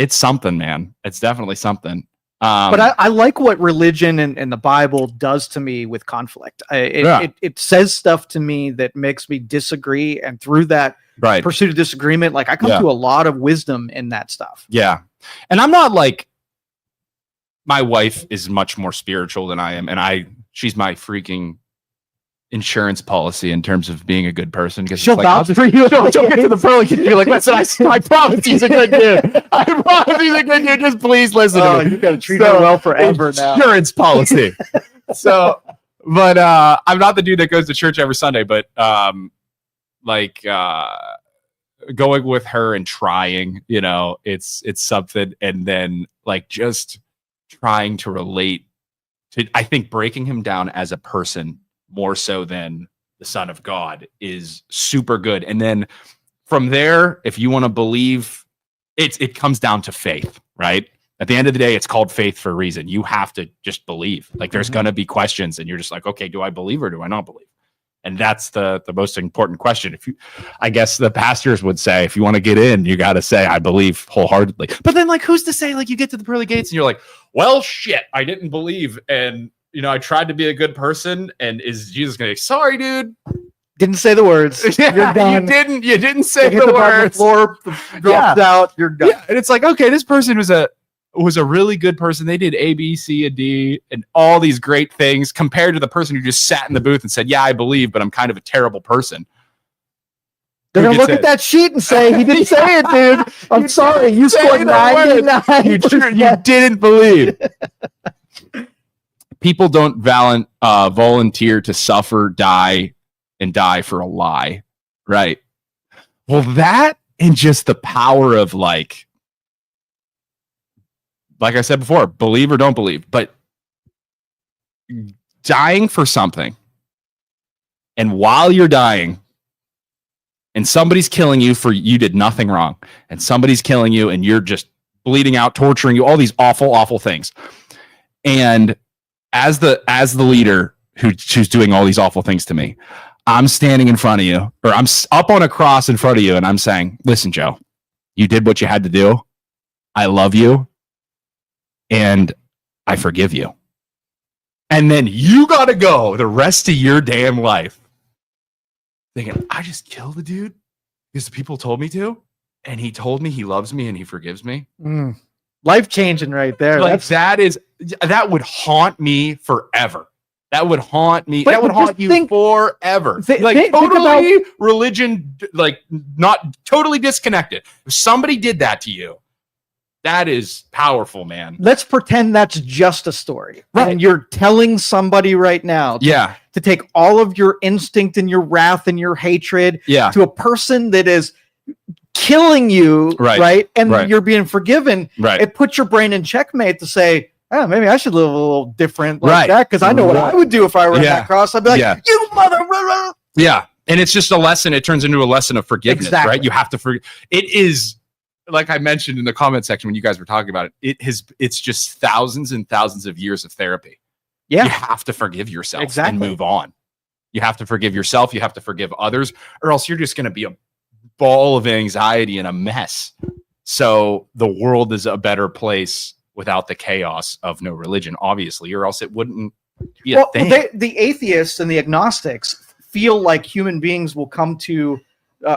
something, man. It's definitely something. But I like what religion and the Bible does to me with conflict. It says stuff to me that makes me disagree, and through that pursuit of disagreement, like I come to a lot of wisdom in that stuff. Yeah, and I'm not like, my wife is much more spiritual than I am, and she's my freaking insurance policy in terms of being a good person, because she'll vouch for you. Don't get to the pearly kid. You're like, listen, I promise he's a good dude. I promise he's a good dude. Just please listen to me. You gotta treat her well forever now. Insurance policy. So, but I'm not the dude that goes to church every Sunday, but going with her and trying, you know, it's something, and then like just trying to relate to, I think breaking him down as a person more so than the Son of God is super good. And then from there, if you want to believe, it comes down to faith, right? At the end of the day, it's called faith for a reason. You have to just believe. Like there's going to be questions, and you're just like, okay, do I believe or do I not believe? And that's the most important question. I guess the pastors would say, if you want to get in, you got to say, I believe wholeheartedly. But then like, who's to say, like you get to the pearly gates and you're like, well, shit, I didn't believe. And you know, I tried to be a good person, and is Jesus going to be sorry, dude? Didn't say the words. You're done. You didn't say the words. The floor dropped out. You're done. Yeah. And it's like, okay, this person was a really good person. They did A, B, C, and D, and all these great things compared to the person who just sat in the booth and said, yeah, I believe, but I'm kind of a terrible person. They're going to look at that sheet and say, he didn't say it, dude. I'm sorry. You scored 99. You didn't believe. People don't volunteer to suffer, die for a lie, right? Well, that and just the power of like I said before, believe or don't believe, but dying for something, and while you're dying, and somebody's killing you for you did nothing wrong, and somebody's killing you, and you're just bleeding out, torturing you, all these awful, awful things, and as the leader who's doing all these awful things to me, I'm standing in front of you, or I'm up on a cross in front of you, and I'm saying, listen, Joe, you did what you had to do. I love you, and I forgive you. And then you got to go the rest of your damn life thinking, I just killed the dude because the people told me to, and he told me he loves me and he forgives me. Life changing right there. Like that would haunt me forever. That would haunt me. That would haunt you forever. Totally religion, like not totally disconnected. If somebody did that to you, that is powerful, man. Let's pretend that's just a story. Right. And you're telling somebody right now to take all of your instinct and your wrath and your hatred to a person that is killing you, right? And you're being forgiven. Right. It puts your brain in checkmate to say, oh, maybe I should live a little different like that, because I know what I would do if I were in that cross. I'd be like, you mother... Yeah. And it's just a lesson. It turns into a lesson of forgiveness, right? You have to forgive. It is, like I mentioned in the comment section when you guys were talking about it, it's just thousands and thousands of years of therapy. Yeah. You have to forgive yourself and move on. You have to forgive yourself. You have to forgive others, or else you're just going to be a ball of anxiety and a mess. So the world is a better place without the chaos of no religion, obviously, or else it wouldn't be a thing. The atheists and the agnostics feel like human beings will come to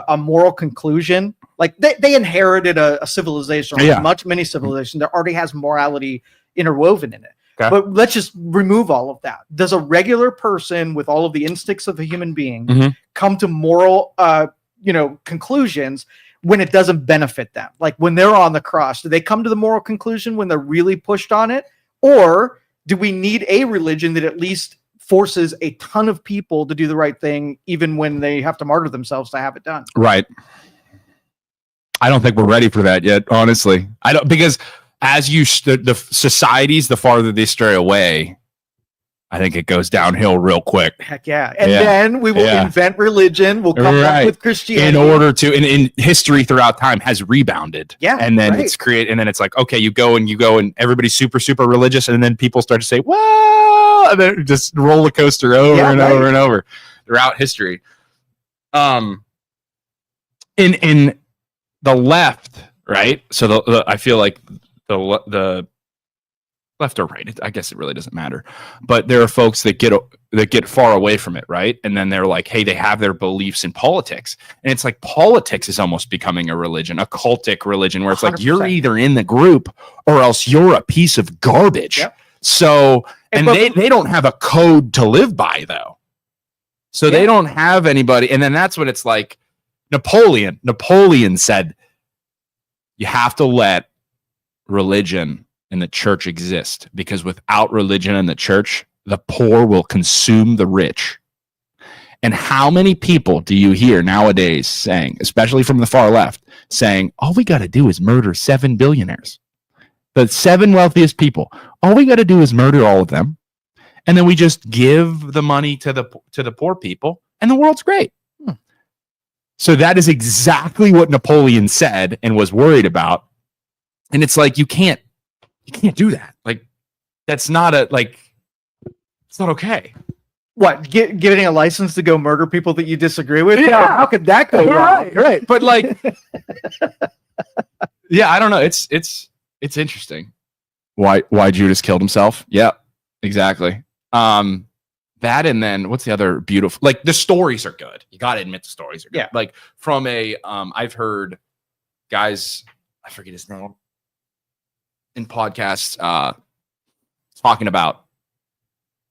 a moral conclusion. Like they inherited a civilization, many civilizations that already has morality interwoven in it. Okay. But let's just remove all of that. Does a regular person with all of the instincts of a human being come to moral, conclusions when it doesn't benefit them? Like when they're on the cross, do they come to the moral conclusion when they're really pushed on it? Or do we need a religion that at least forces a ton of people to do the right thing, even when they have to martyr themselves to have it done? Right. I don't think we're ready for that yet, honestly. I don't, because as the societies, the farther they stray away, I think it goes downhill real quick. Heck yeah. And then we will invent religion. We'll come up with Christianity. In order to, in history throughout time has rebounded. Yeah. And then it's created, and then it's like, okay, you go and everybody's super, super religious. And then people start to say, whoa, and then just roller coaster over and over and over throughout history. In the left, right? So I feel like the left or right, I guess it really doesn't matter, but there are folks that get far away from it, right? And then they're like, hey, they have their beliefs in politics, and it's like politics is almost becoming a religion, a cultic religion, where it's 100%. Like you're either in the group or else you're a piece of garbage. Yep. So and they don't have a code to live by, though, so they don't have anybody. And then that's what it's like. Napoleon said, you have to let religion and the church exist, because without religion and the church, the poor will consume the rich. And how many people do you hear nowadays saying, especially from the far left, saying, all we got to do is murder 7 billionaires, the 7 wealthiest people. All we got to do is murder all of them, and then we just give the money to the poor people, and the world's great. So that is exactly what Napoleon said and was worried about. And it's like, you can't do that. Like, it's not okay. What, giving a license to go murder people that you disagree with? Yeah. How could that go wrong? Right. But like, yeah, I don't know. It's interesting. Why Judas killed himself? Yeah, exactly. That, and then what's the other beautiful, like, the stories are good. You got to admit the stories are good. Yeah. Like from I've heard guys, I forget his name, in podcasts talking about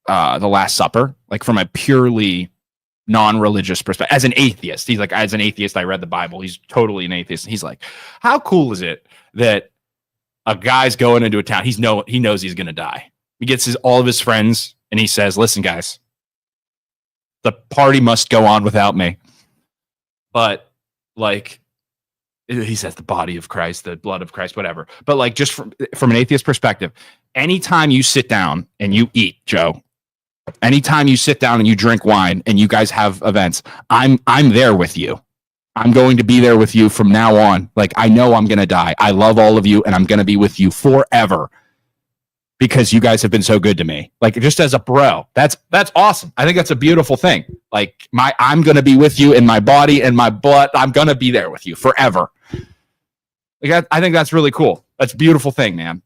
the Last Supper, like from a purely non-religious perspective. As an atheist, he's like, as an atheist, I read the Bible. He's totally an atheist. And he's like, how cool is it that a guy's going into a town, he knows he's going to die. He gets all of his friends and he says, listen, guys, the party must go on without me. But like, he says the body of Christ, the blood of Christ, whatever. But like, just from an atheist perspective, anytime you sit down and you eat, Joe, anytime you sit down and you drink wine and you guys have events, I'm there with you. I'm going to be there with you from now on. Like, I know I'm going to die. I love all of you and I'm going to be with you forever, because you guys have been so good to me. Like, just as a bro, that's awesome. I think that's a beautiful thing. Like, I'm going to be with you in my body and my blood. I'm going to be there with you forever. Like, I think that's really cool. That's a beautiful thing, man.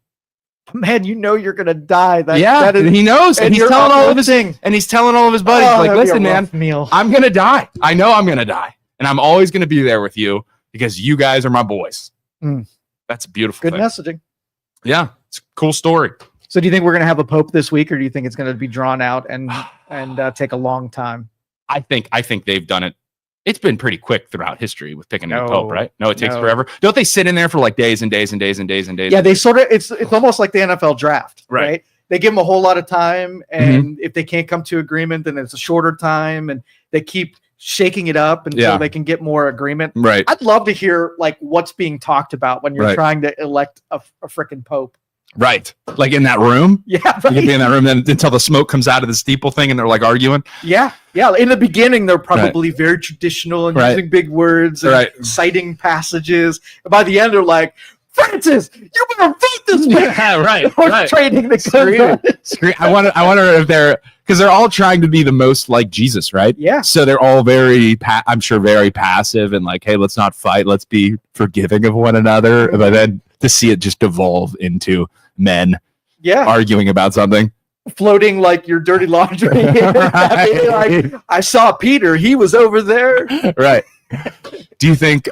Man, you know you're going to die. He knows. And he's telling all of his things. And he's telling all of his buddies, like, listen, man, I'm going to die. I know I'm going to die. And I'm always going to be there with you because you guys are my boys. That's a beautiful thing. Good messaging. Yeah. It's a cool story. So do you think we're going to have a pope this week, or do you think it's going to be drawn out and take a long time? I think they've done it. It's been pretty quick throughout history with picking a pope, right? No, it takes forever. Don't they sit in there for like days and days and days and days and days? Yeah, they sort of, it's almost like the NFL draft, right? They give them a whole lot of time, and if they can't come to agreement, then it's a shorter time, and they keep shaking it up until they can get more agreement. Right. I'd love to hear like what's being talked about when you're trying to elect a freaking pope. Right. Like in that room. Yeah. Right. You could be in that room then until the smoke comes out of the steeple thing and they're like arguing. Yeah. Yeah. In the beginning, they're probably very traditional and using big words and citing passages. And by the end, they're like, Francis, you better vote this way. Yeah, right. Training the I wonder if because they're all trying to be the most like Jesus, right? Yeah. So they're all very, I'm sure, very passive and like, hey, let's not fight. Let's be forgiving of one another. But then to see it just evolve into men arguing about something. Floating like your dirty laundry. Like, I saw Peter. He was over there. Right. Do you think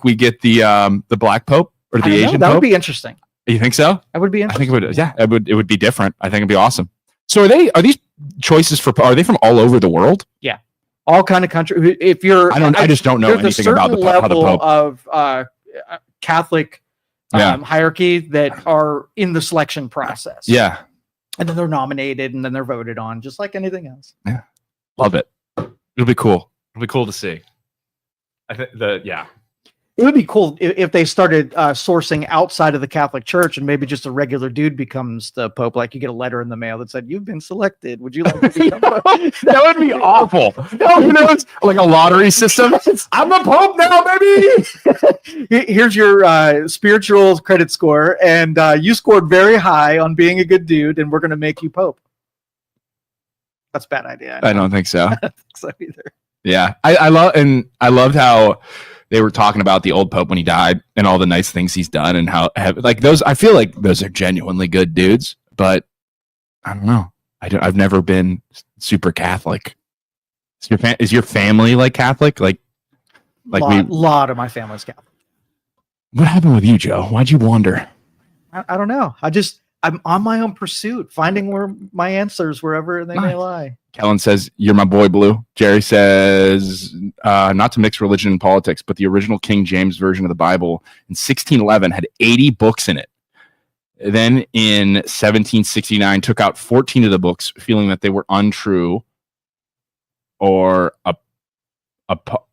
we get the Black Pope or the Asian Pope? That would be interesting. You think so? That would be interesting. I think it would. Yeah, it would be different. I think it'd be awesome. So are these choices are they from all over the world? Yeah, all kind of country. If you're, I just don't know anything about how the Pope of Catholic hierarchy that are in the selection process. Yeah, and then they're nominated and then they're voted on, just like anything else. Yeah, love it. It'll be cool. It'll be cool to see. I think it would be cool if they started sourcing outside of the Catholic Church and maybe just a regular dude becomes the Pope. Like you get a letter in the mail that said, "You've been selected. Would you like to become Pope?" That would be awful. It's like a lottery system. I'm the Pope now, baby. Here's your spiritual credit score, and you scored very high on being a good dude, and we're going to make you Pope. That's a bad idea. I don't think so. I don't think so either. Yeah, I loved how they were talking about the old Pope when he died and all the nice things he's done and how like those. I feel like those are genuinely good dudes, but I don't know. I've never been super Catholic. Is your family like Catholic? Like lot of my family's Catholic. What happened with you, Joe? Why'd you wander? I don't know. I'm on my own pursuit, finding where my answers wherever they may lie. Kellen says, "You're my boy, Blue." Jerry says, "Not to mix religion and politics, but the original King James version of the Bible in 1611 had 80 books in it. Then in 1769, took out 14 of the books, feeling that they were untrue or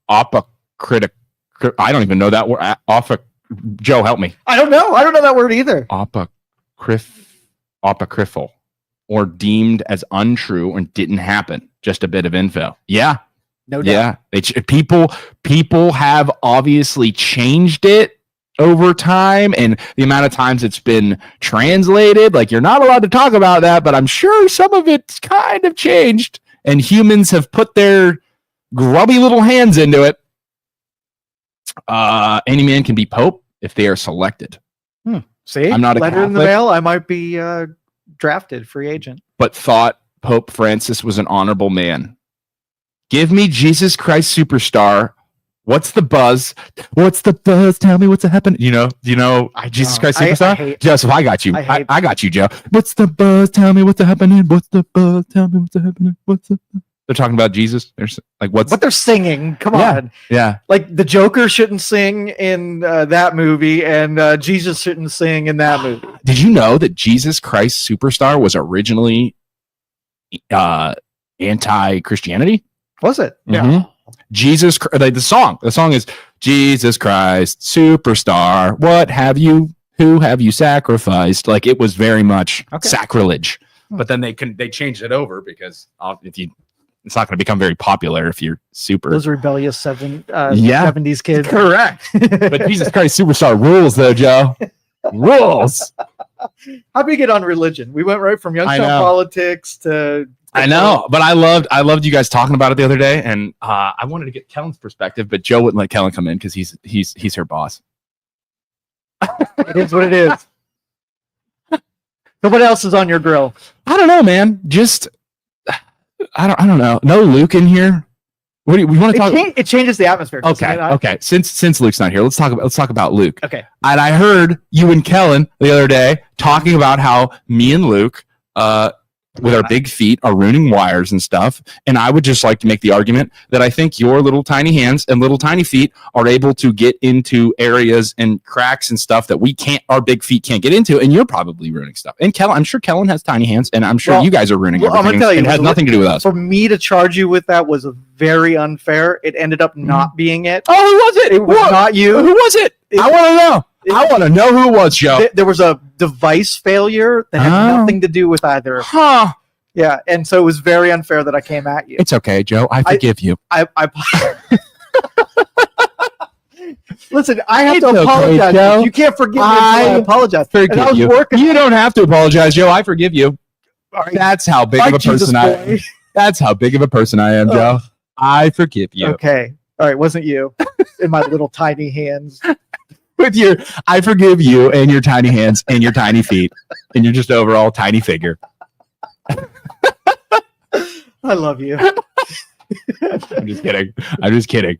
apocritic. I don't even know that word. Joe, help me. I don't know. I don't know that word either. Apocryphal, or deemed as untrue and didn't happen. Just a bit of info. Yeah, no doubt. Yeah, people have obviously changed it over time, and the amount of times it's been translated. Like you're not allowed to talk about that, but I'm sure some of it's kind of changed, and humans have put their grubby little hands into it. Any man can be Pope if they are selected. See, I'm not a letter Catholic, in the mail. I might be drafted, free agent. But thought Pope Francis was an honorable man. Give me Jesus Christ Superstar. What's the buzz? What's the buzz? Tell me what's happening. Jesus Christ Superstar. Joseph, I got you. I got you, Joe. What's the buzz? Tell me what's happening. What's the buzz? Tell me what's happening. They're talking about Jesus. There's like what they're singing. Come on. Yeah. Like the Joker shouldn't sing in that movie, and Jesus shouldn't sing in that movie. Did you know that Jesus Christ Superstar was originally anti-Christianity? Was it? Mm-hmm. Yeah. Jesus, like the song is Jesus Christ Superstar. Who have you sacrificed? Like it was very much sacrilege. But then they changed it over because it's not going to become very popular if you're super. Those rebellious 70s kids. Correct. But Jesus Christ Superstar rules, though, Joe. Rules. How'd we get on religion? We went right from Youngstown politics to. I know, but I loved you guys talking about it the other day, and I wanted to get Kellen's perspective, but Joe wouldn't let Kellen come in because he's her boss. It is what it is. So what else is on your grill? I don't know, man. Just. I don't know. No Luke in here. What do we want to talk? It changes the atmosphere. Okay. Since Luke's not here, let's talk about Luke. Okay. And I heard you and Kellen the other day talking about how me and Luke, with our big feet, are ruining wires and stuff. And I would just like to make the argument that I think your little tiny hands and little tiny feet are able to get into areas and cracks and stuff that our big feet can't get into. And you're probably ruining stuff. And Kellen, I'm sure Kellen has tiny hands, and I'm sure you guys are ruining everything. I'm gonna tell you, it has nothing to do with us. For me to charge you with that was very unfair. It ended up not being it. Oh, who was it? It was not you. Who was it? I want to know. I want to know who it was, Joe. There was a device failure that had nothing to do with either. Huh. Yeah, and so it was very unfair that I came at you. It's okay, Joe. I forgive you. Listen, I have to apologize. Joe. You can't forgive me until I apologize. Forgive you. You don't have to apologize, Joe. I forgive you. Right. That's how big of a person I am. That's how big of a person I am, Joe. I forgive you. Okay. All right. Wasn't you in my little tiny hands. With your, I forgive you and your tiny hands and your tiny feet and your just overall tiny figure. I love you. I'm just kidding. I'm just kidding.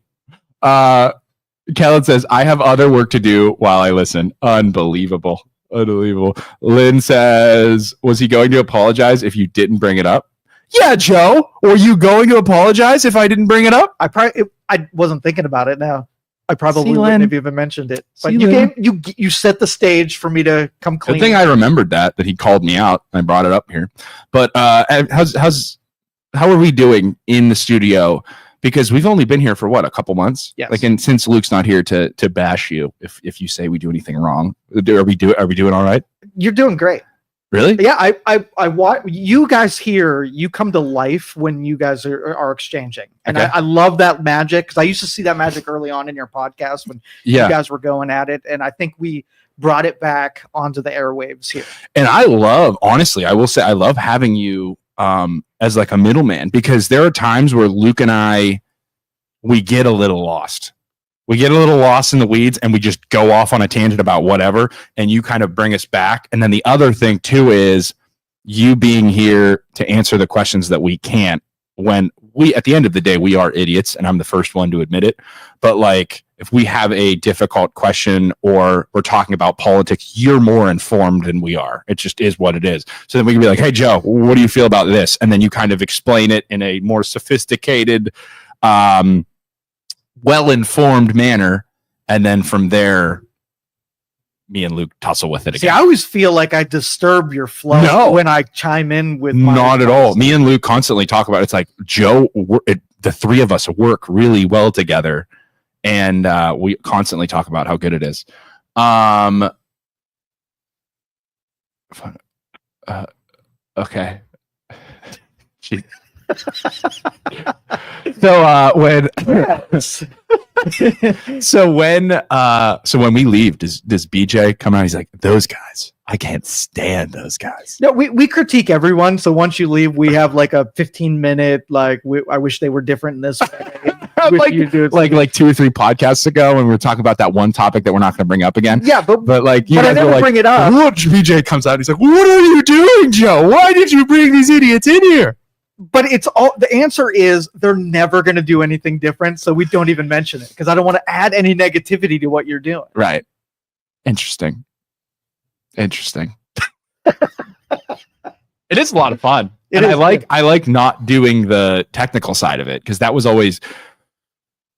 Kellen says, I have other work to do while I listen. Unbelievable. Unbelievable. Lynn says, was he going to apologize if you didn't bring it up? Yeah, Joe. Were you going to apologize if I didn't bring it up? I wasn't thinking about it now. I probably wouldn't have even mentioned it. But you set the stage for me to come clean. Good thing I remembered that he called me out. I brought it up here. But how are we doing in the studio? Because we've only been here for a couple months. Yes. Like, and since Luke's not here to bash you, if you say we do anything wrong, are we doing all right? You're doing great. Really? Yeah. I watch you guys here. You come to life when you guys are exchanging, and okay. I love that magic because I used to see that magic early on in your podcast when you guys were going at it, and I think we brought it back onto the airwaves here. And I will say, I love having you as like a middleman, because there are times where Luke and we get a little lost. We get a little lost in the weeds and we just go off on a tangent about whatever, and you kind of bring us back. And then the other thing too is you being here to answer the questions that we can't, when at the end of the day, we are idiots, and I'm the first one to admit it. But like, if we have a difficult question or we're talking about politics, you're more informed than we are. It just is what it is. So then we can be like, hey, Joe, what do you feel about this? And then you kind of explain it in a more sophisticated, well-informed manner. And then from there, me and Luke tussle with it again. See, I always feel like I disturb your flow when I chime in with my Not at all. Me and Luke constantly talk about it. It's like, Joe, the three of us work really well together. And we constantly talk about how good it is. Okay. So when we leave, does BJ come out? He's like, those guys, I can't stand those guys. No, we critique everyone. So once you leave, we have like a 15-minute, like, I wish they were different in this way. like 2 or 3 podcasts ago when we were talking about that one topic that we're not going to bring up again. Yeah, but like, you guys I never like, bring it up. BJ comes out. He's like, what are you doing, Joe? Why did you bring these idiots in here? But it's all, the answer is they're never going to do anything different. So we don't even mention it because I don't want to add any negativity to what you're doing. Right. Interesting. It is a lot of fun. I like not doing the technical side of it, because that was always,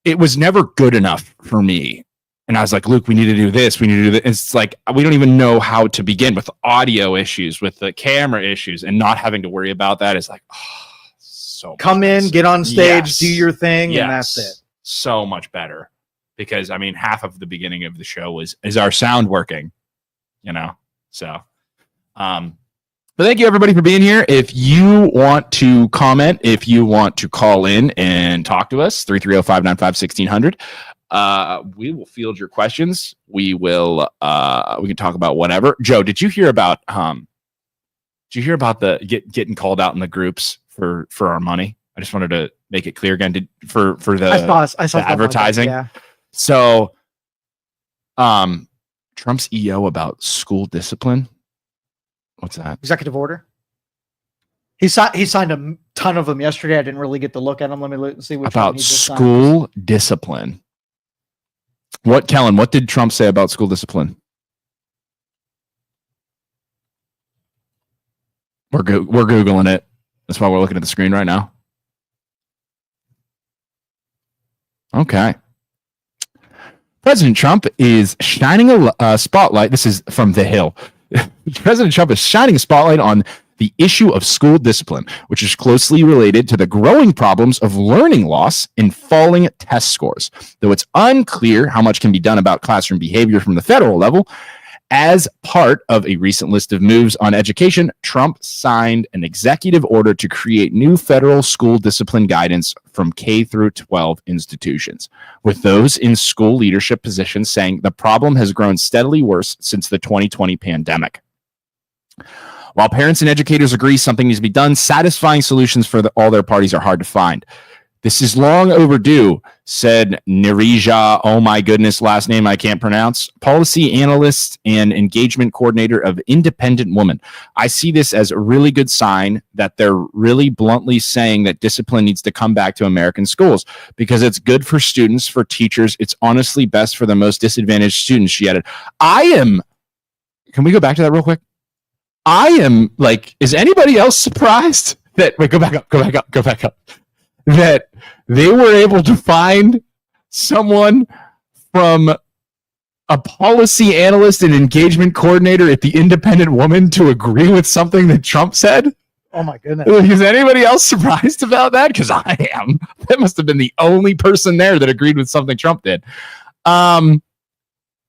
it was never good enough for me. And I was like, Luke, we need to do this. We need to do this. It's like, we don't even know how to begin with audio issues, with the camera issues, and not having to worry about that is like, so come in, get on stage, do your thing, and that's it. So much better. Because I mean, half of the beginning of the show is our sound working, so, but thank you everybody for being here. If you want to comment, if you want to call in and talk to us, 330-595-1600. We will field your questions. We will, we can talk about whatever. Joe, did you hear about, the getting called out in the groups for our money? I just wanted to make it clear again for the I saw advertising. Yeah. So, Trump's EO about school discipline. What's that? Executive order. He signed a ton of them yesterday. I didn't really get to look at them. Let me look and see which about school discipline. Kellen, what did Trump say about school discipline? We're Googling it. That's why we're looking at the screen right now. Okay. President Trump is shining a spotlight. This is from The Hill. President Trump is shining a spotlight on the issue of school discipline, which is closely related to the growing problems of learning loss and falling test scores. Though it's unclear how much can be done about classroom behavior from the federal level, as part of a recent list of moves on education, Trump signed an executive order to create new federal school discipline guidance from K through 12 institutions, with those in school leadership positions saying the problem has grown steadily worse since the 2020 pandemic. While parents and educators agree something needs to be done, satisfying solutions for all their parties are hard to find. This is long overdue, said Nirija, oh my goodness, last name I can't pronounce, policy analyst and engagement coordinator of Independent Woman. I see this as a really good sign that they're really bluntly saying that discipline needs to come back to American schools because it's good for students, for teachers. It's honestly best for the most disadvantaged students, she added. Can we go back to that real quick? Is anybody else surprised that, wait, go back up. That they were able to find someone from a policy analyst and engagement coordinator at the Independent Woman to agree with something that Trump said? Oh my goodness. Is anybody else surprised about that? Because I am. That must have been the only person there that agreed with something Trump did. Because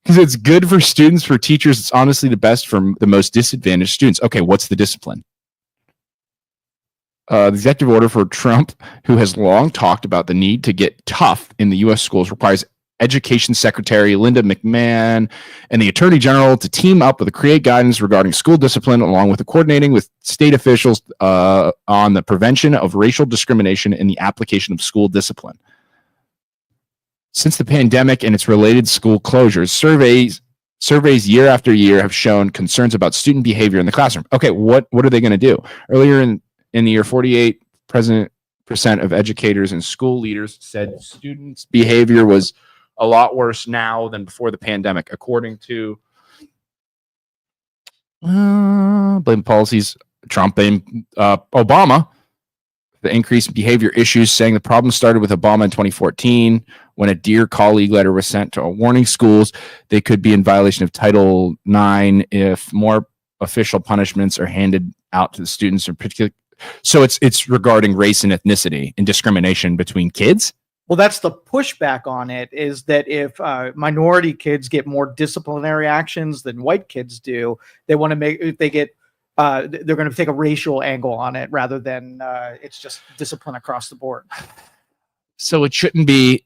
it's good for students, for teachers. It's honestly the best for the most disadvantaged students. Okay, what's the discipline? The executive order for Trump, who has long talked about the need to get tough in the U.S. schools, requires Education Secretary Linda McMahon and the Attorney General to team up with the create guidance regarding school discipline, along with the coordinating with state officials on the prevention of racial discrimination in the application of school discipline. Since the pandemic and its related school closures, surveys year after year have shown concerns about student behavior in the classroom. Okay, what are they going to do? Earlier in the year, 48% of educators and school leaders said students' behavior was a lot worse now than before the pandemic, according to blame policies. Trump blamed Obama. The increased behavior issues, saying the problem started with Obama in 2014 when a Dear Colleague letter was sent to warning schools they could be in violation of Title IX if more official punishments are handed out to the students in particular. So it's regarding race and ethnicity and discrimination between kids. Well, that's the pushback on it, is that if minority kids get more disciplinary actions than white kids do, they want to make, if they get, they're going to take a racial angle on it rather than it's just discipline across the board. So it shouldn't be,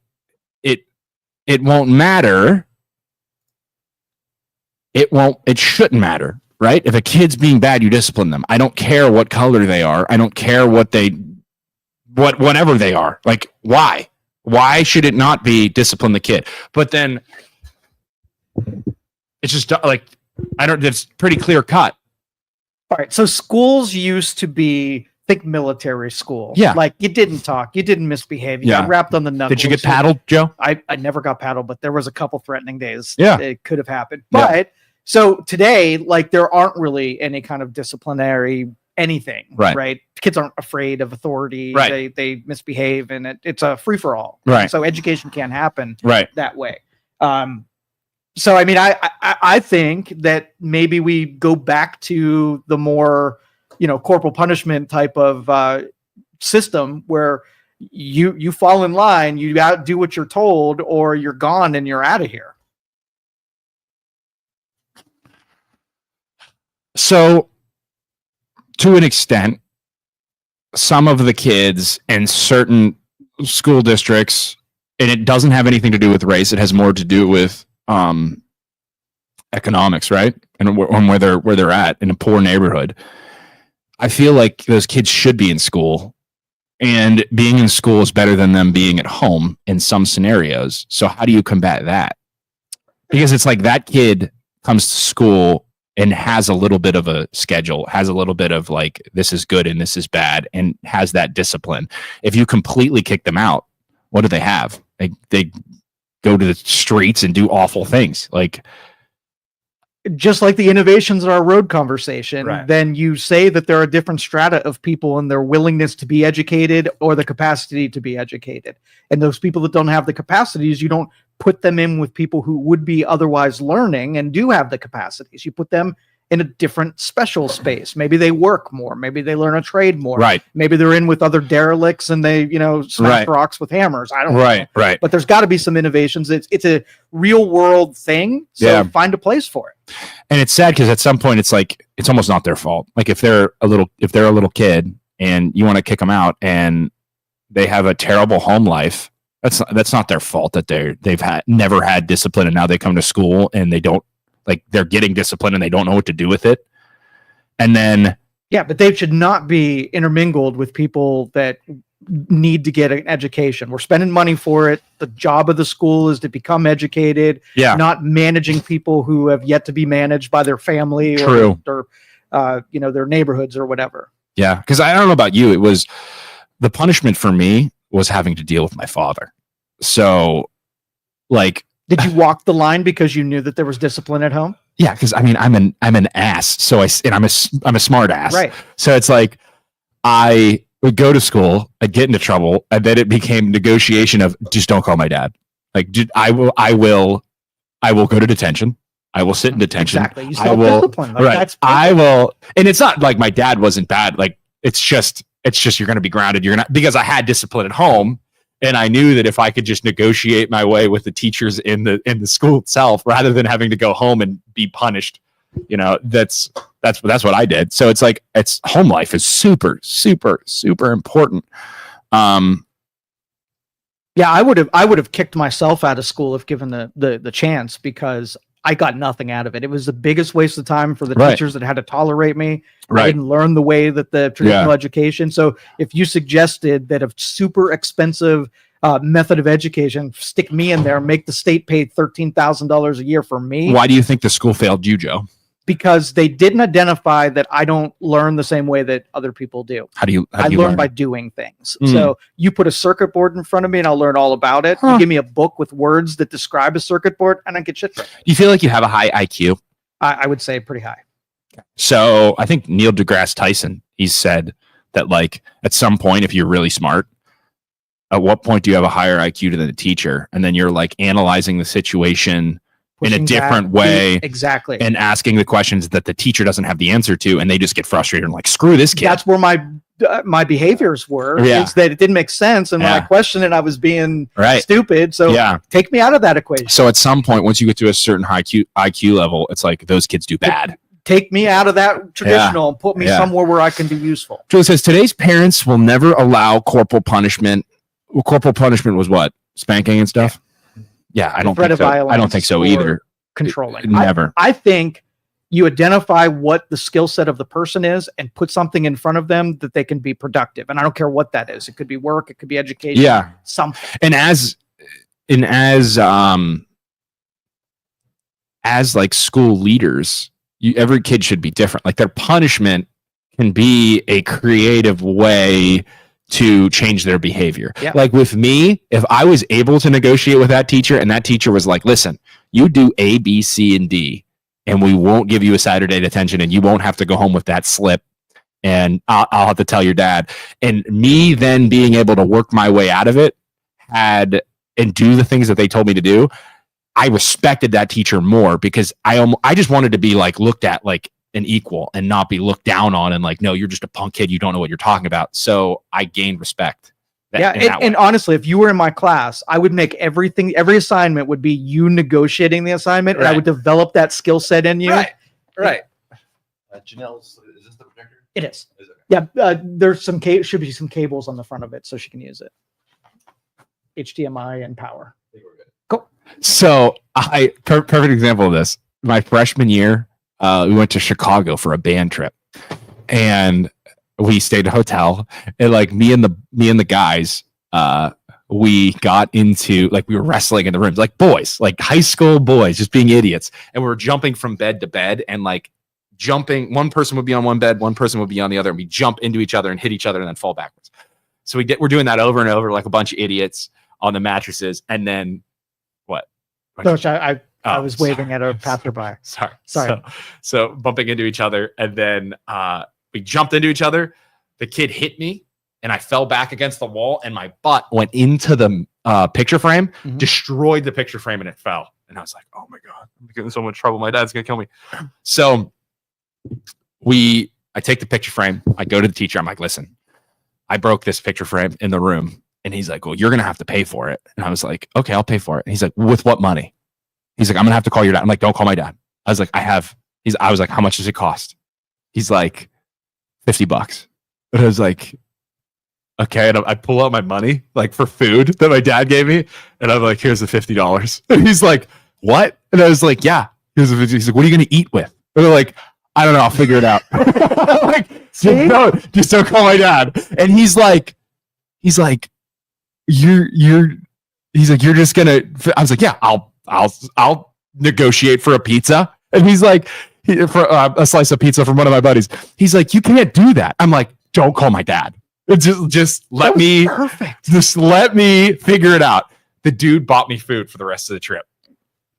it won't matter. It shouldn't matter, right? If a kid's being bad, you discipline them. I don't care what color they are. I don't care whatever they are. Like, why? Why should it not be discipline the kid? But then it's just like, it's pretty clear cut. All right. So schools used to be, think military school. Yeah. Like you didn't talk, you didn't misbehave. You got wrapped on the knuckles. Did you get paddled, Joe? I never got paddled, but there was a couple threatening days. Yeah. It could have happened. But so today, like there aren't really any kind of disciplinary anything, right? Kids aren't afraid of authority. Right. They misbehave, and it's a free for all. Right. So education can't happen that way. So I mean, I think that maybe we go back to the more, corporal punishment type of system where you fall in line, you got to do what you're told, or you're gone and you're out of here. So, to an extent, some of the kids in certain school districts, and it doesn't have anything to do with race, it has more to do with economics, right? And where they're at in a poor neighborhood. I feel like those kids should be in school, and being in school is better than them being at home in some scenarios. So how do you combat that? Because it's like that kid comes to school and has a little bit of a schedule, has a little bit of like, this is good and this is bad, and has that discipline. If you completely kick them out, what do they have? They go to the streets and do awful things. Like, just like the innovations in our road conversation, then you say that there are different strata of people and their willingness to be educated or the capacity to be educated. And those people that don't have the capacities, you don't put them in with people who would be otherwise learning and do have the capacities. You put them in a different special space. Maybe they work more. Maybe they learn a trade more. Right. Maybe they're in with other derelicts and they, smash rocks with hammers. I don't know. Right. But there's got to be some innovations. It's a real world thing. So find a place for it. And it's sad because at some point it's like, it's almost not their fault. Like if they're a little kid and you want to kick them out and they have a terrible home life, that's not their fault that they've never had discipline and now they come to school and they don't, like, they're getting discipline and they don't know what to do with it. And then but they should not be intermingled with people that need to get an education. We're spending money for it. The job of the school is to become educated, not managing people who have yet to be managed by their family or their neighborhoods or whatever. Yeah, because I don't know about you, it was the punishment for me was having to deal with my father. So, like, did you walk the line because you knew that there was discipline at home? Yeah, because I mean, I'm an ass. So I'm a smart ass. Right. So it's like I would go to school, I'd get into trouble, and then it became negotiation of just don't call my dad. Like, I will go to detention. I will sit in detention. Exactly. You self-discipline. I will, and it's not like my dad wasn't bad. Like it's just you're going to be grounded. Because I had discipline at home. And I knew that if I could just negotiate my way with the teachers in the school itself, rather than having to go home and be punished, that's what I did. So it's like, home life is super, super, super important. I would have kicked myself out of school if given the chance, because I got nothing out of it. It was the biggest waste of time for the teachers that had to tolerate me. I didn't learn the way that the traditional education. So if you suggested that a super expensive method of education, stick me in there, make the state pay $13,000 a year for me. Why do you think the school failed you, Joe? Because they didn't identify that I don't learn the same way that other people do. I learn by doing things. So you put a circuit board in front of me and I'll learn all about it. You give me a book with words that describe a circuit board and I get shit right. Do you feel like you have a high IQ? I would say pretty high. So I think Neil deGrasse Tyson, he said that, like, at some point, if you're really smart, at what point do you have a higher IQ than the teacher? And then you're like analyzing the situation in a different way. Exactly. And asking the questions that the teacher doesn't have the answer to. And they just get frustrated and like, screw this kid. That's where my behaviors were. It's that it didn't make sense. And when I questioned it, I was being stupid. So take me out of that equation. So at some point, once you get to a certain high IQ level, it's like those kids do bad. Take me out of that traditional and put me somewhere where I can be useful. Julie says, today's parents will never allow corporal punishment. Well, corporal punishment was what? Spanking and stuff? Yeah, I don't think so. I don't think so either. Controlling. Never. I think you identify what the skill set of the person is and put something in front of them that they can be productive. And I don't care what that is. It could be work. It could be education. Yeah. Something. And as like school leaders, every kid should be different. Like their punishment can be a creative way to change their behavior. Like with me, if I was able to negotiate with that teacher and that teacher was like, listen, you do A, B, C, and D, and we won't give you a Saturday detention and you won't have to go home with that slip. And I'll have to tell your dad. And me then being able to work my way out of it and do the things that they told me to do, I respected that teacher more because I just wanted to be like looked at like an equal and not be looked down on and like, no, you're just a punk kid. You don't know what you're talking about. So I gained respect. And honestly, if you were in my class, I would make every assignment would be you negotiating the assignment and I would develop that skill set in you. Right. Janelle's, is this the projector? It is. Yeah. There's should be some cables on the front of it so she can use it. HDMI and power. I think we're good. Cool. So perfect example of this. My freshman year, we went to Chicago for a band trip, and we stayed at a hotel. And like me and the guys, we got into like we were wrestling in the rooms, like boys, like high school boys, just being idiots. And we were jumping from bed to bed, and like jumping. One person would be on one bed, one person would be on the other, and we jump into each other and hit each other, and then fall backwards. So we're doing that over and over, like a bunch of idiots on the mattresses, and then what? Coach, I was waving at a passerby. Sorry. So bumping into each other, and then we jumped into each other. The kid hit me, and I fell back against the wall, and my butt went into the picture frame, destroyed the picture frame, and it fell. And I was like, "Oh my god, I'm getting in so much trouble. My dad's gonna kill me." So I take the picture frame. I go to the teacher. I'm like, listen, I broke this picture frame in the room. And he's like, well, you're going to have to pay for it. And I was like, okay, I'll pay for it. And he's like, with what money? He's like, I'm going to have to call your dad. I'm like, don't call my dad. I was like, I was like, how much does it cost? He's like, $50. And I was like, okay. And I pull out my money, like for food that my dad gave me. And I'm like, here's the $50. And he's like, what? And I was like, yeah. He's like, what are you going to eat with? And they're like, I don't know. I'll figure it out. Like, just don't call my dad. And he's like, you're just gonna. I was like, yeah, I'll negotiate for a pizza. And he's like, for a slice of pizza from one of my buddies. He's like, you can't do that. I'm like, don't call my dad. Just let me. Perfect. Just let me figure it out. The dude bought me food for the rest of the trip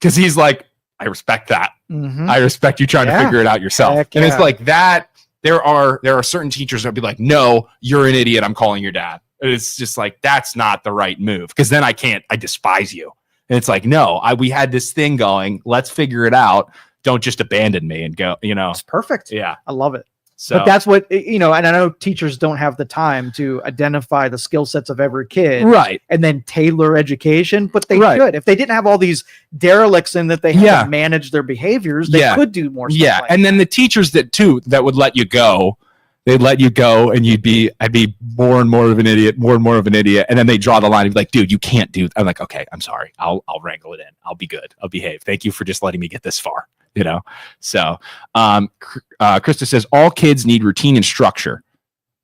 because he's like, I respect that. Mm-hmm. I respect you trying to figure it out yourself. Heck and yeah. it's like that. There are certain teachers that'll be like, no, you're an idiot. I'm calling your dad. And it's just like, that's not the right move. Cause then I despise you. And it's like, no, we had this thing going. Let's figure it out. Don't just abandon me and go, It's perfect. Yeah. I love it. So But that's what, and I know teachers don't have the time to identify the skill sets of every kid. right. And then tailor education, but they Right. should. If they didn't have all these derelicts in that they had Yeah. to manage their behaviors, they Yeah. could do more stuff. Yeah. like And then the teachers that would let you go, they'd let you go and I'd be more and more of an idiot. And then they draw the line and be like, dude, you can't do. I'm like, okay, I'm sorry. I'll wrangle it in. I'll be good. I'll behave. Thank you for just letting me get this far. So Krista says all kids need routine and structure.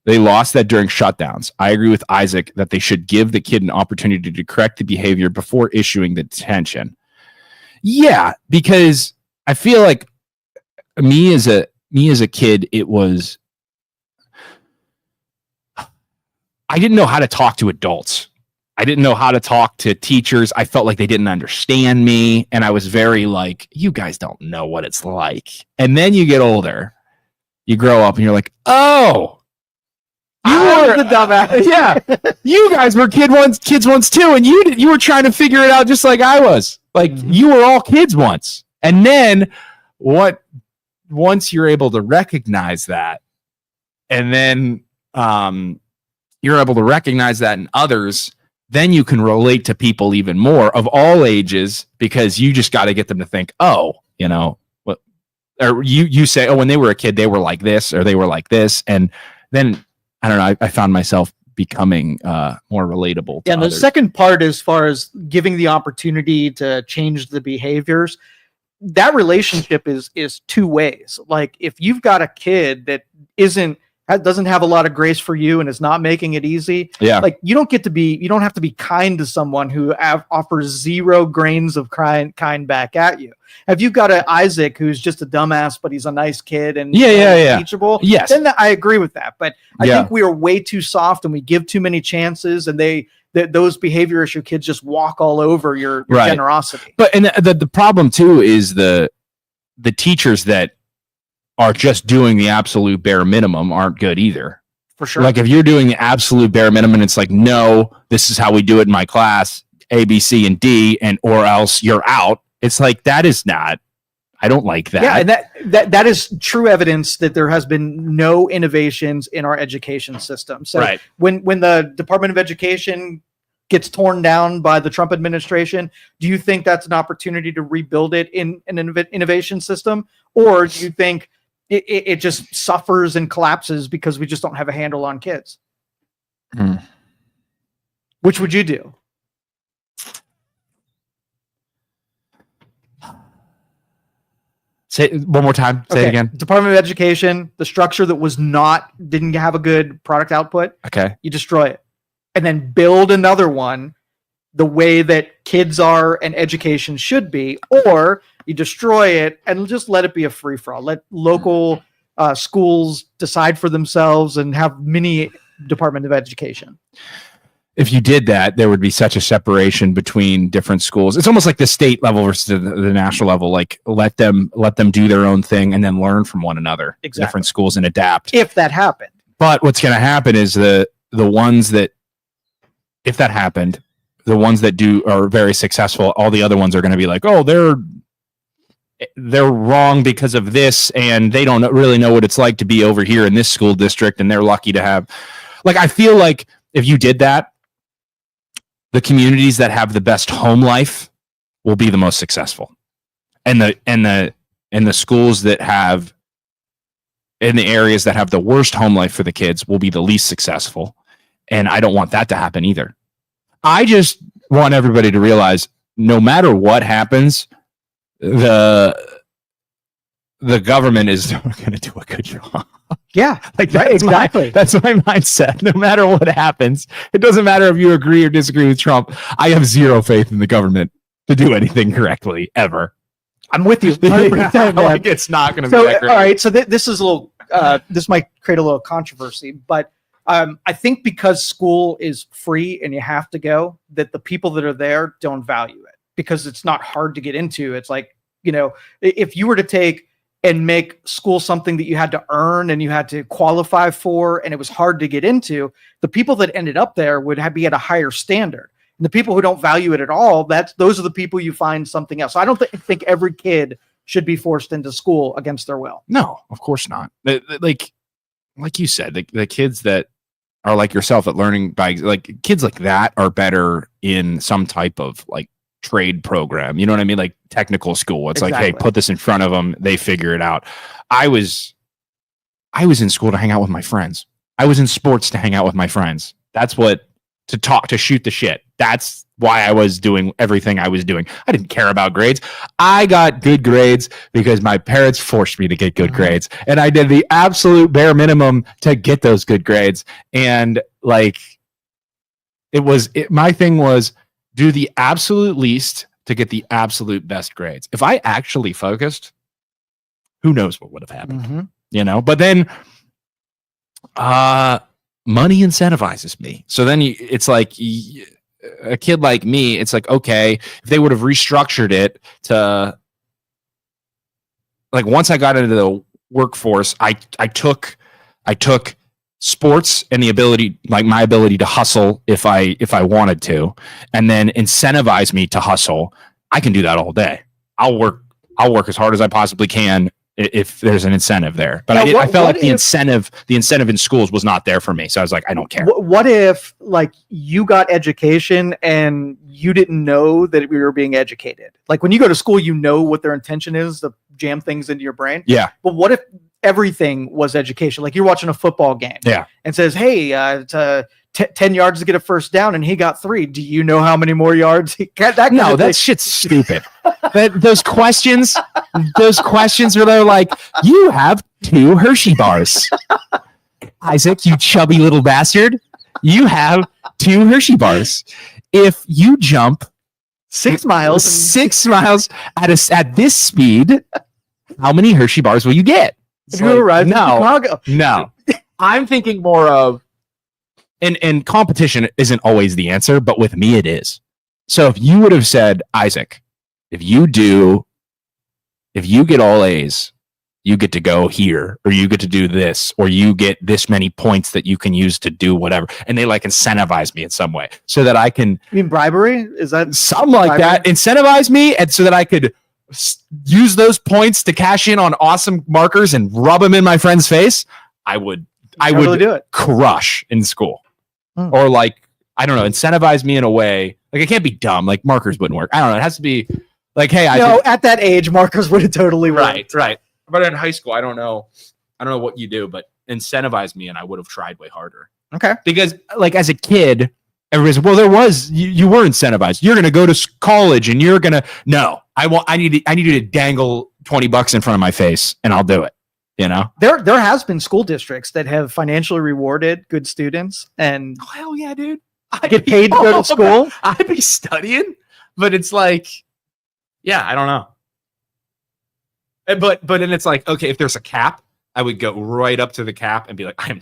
They lost that during shutdowns. I agree with Isaac that they should give the kid an opportunity to correct the behavior before issuing the detention. Yeah, because I feel like me as a kid, it was, I didn't know how to talk to adults. I didn't know how to talk to teachers. I felt like they didn't understand me. And I was very like, you guys don't know what it's like. And then you get older, you grow up and you're like, oh, you were the dumbass. Yeah. You guys were kids once too. And you were trying to figure it out just like I was. Like you were all kids once. And then once you're able to recognize that, and then you're able to recognize that in others, then you can relate to people even more of all ages, because you just got to get them to think, oh, what, or you say, oh, when they were a kid, they were like this, or they were like this. And then, I don't know, I found myself becoming more relatable. Yeah, and the others. second part, as far as giving the opportunity to change the behaviors, that relationship is two ways. Like if you've got a kid that doesn't have a lot of grace for you and is not making it easy. Yeah. Like you don't have to be kind to someone who offers 0 grains of kind back at you. If you've got an Isaac who's just a dumbass, but he's a nice kid and teachable, yes, then I agree with that. But I think we are way too soft and we give too many chances, and those behavior issue kids just walk all over your generosity. But and the problem too is the teachers that are just doing the absolute bare minimum aren't good either. For sure. Like if you're doing the absolute bare minimum, it's like, no, this is how we do it in my class, A, B, C, and D, or else you're out. It's like, that is not, I don't like that. Yeah, and that is true evidence that there has been no innovations in our education system. So when the Department of Education gets torn down by the Trump administration, do you think that's an opportunity to rebuild it in an innovation system? Or do you think it just suffers and collapses because we just don't have a handle on kids? Which would you do? Say it one more time. Say it again. Department of Education, the structure that didn't have a good product output. Okay. You destroy it. And then build another one the way that kids are and education should be, or you destroy it and just let it be a free-for-all. Let local schools decide for themselves and have mini Department of Education. If you did that, there would be such a separation between different schools. It's almost like the state level versus the national level. Like let them do their own thing and then learn from one another. Exactly. Different schools and adapt. If that happened. But what's going to happen is the ones that, if that happened, the ones that are very successful, all the other ones are going to be like, oh, they're wrong because of this, and they don't really know what it's like to be over here in this school district, and they're lucky to have. Like, I feel like if you did that, the communities that have the best home life will be the most successful, and the schools that have in the areas that have the worst home life for the kids will be the least successful. And I don't want that to happen either. I just want everybody to realize no matter what happens, the government is going to do a good job. Yeah, like right, exactly. That's my mindset. No matter what happens, it doesn't matter if you agree or disagree with Trump. I have zero faith in the government to do anything correctly ever. I'm with you. Like, it's not going to be that great. All right, so this is a little. This might create a little controversy, but I think because school is free and you have to go, that the people that are there don't value it because it's not hard to get into. It's like, if you were to take and make school something that you had to earn and you had to qualify for, and it was hard to get into, the people that ended up there would be at a higher standard. And the people who don't value it at all, those are the people you find something else. So I don't think every kid should be forced into school against their will. No, of course not. Like you said, the kids that are like yourself at learning by, like, kids like that are better in some type of like trade program. You know what I mean? Like technical school. It's exactly. Like, hey, put this in front of them. They figure it out. I was in school to hang out with my friends. I was in sports to hang out with my friends. That's what, to talk, to shoot the shit. That's why I was doing everything I was doing. I didn't care about grades. I got good grades because my parents forced me to get good grades. And I did the absolute bare minimum to get those good grades. And like, my thing was do the absolute least to get the absolute best grades. If I actually focused, who knows what would have happened, but then, money incentivizes me. So then it's like a kid like me, it's like, okay, if they would have restructured it to, like, once I got into the workforce, I took sports and the ability, like my ability to hustle if I wanted to, and then incentivize me to hustle. I can do that all day. I'll work as hard as I possibly can if there's an incentive there. But I felt like the incentive in schools was not there for me. So I was like, I don't care. What if, like, you got education and you didn't know that we were being educated? Like, when you go to school, you know what their intention is to jam things into your brain. Yeah. But what if everything was education? Like, you're watching a football game. Yeah. And says, hey, it's 10 yards to get a first down, and he got 3. Do you know how many more yards he got? That shit's stupid. Those questions where they're like, you have 2 Hershey bars. Isaac, you chubby little bastard. You have 2 Hershey bars. If you jump 6 miles at this speed, how many Hershey bars will you get? If you arrive in Chicago. No. I'm thinking more of, and competition isn't always the answer, but with me it is. So if you would have said, Isaac, if you get all A's, you get to go here, or you get to do this, or you get this many points that you can use to do whatever. And they like incentivize me in some way so that I can. You mean bribery? Is that something like that? Incentivize me, and so that I could use those points to cash in on awesome markers and rub them in my friend's face. I would do it. Crush in school. Or, like, I don't know, incentivize me in a way. Like, it can't be dumb. Like, markers wouldn't work. I don't know. It has to be like, hey, at that age, markers would have totally worked. Right. But in high school, I don't know what you do, but incentivize me, and I would have tried way harder. Okay. Because, like, as a kid, everybody's, well, you were incentivized. You're going to go to college, and you're going to, no, I need you to dangle $20 in front of my face, and I'll do it. There has been school districts that have financially rewarded good students, and hell yeah, dude, I get paid to go to school. I'd be studying, but it's like, yeah, I don't know. But then it's like, okay, if there's a cap, I would go right up to the cap and be like, I'm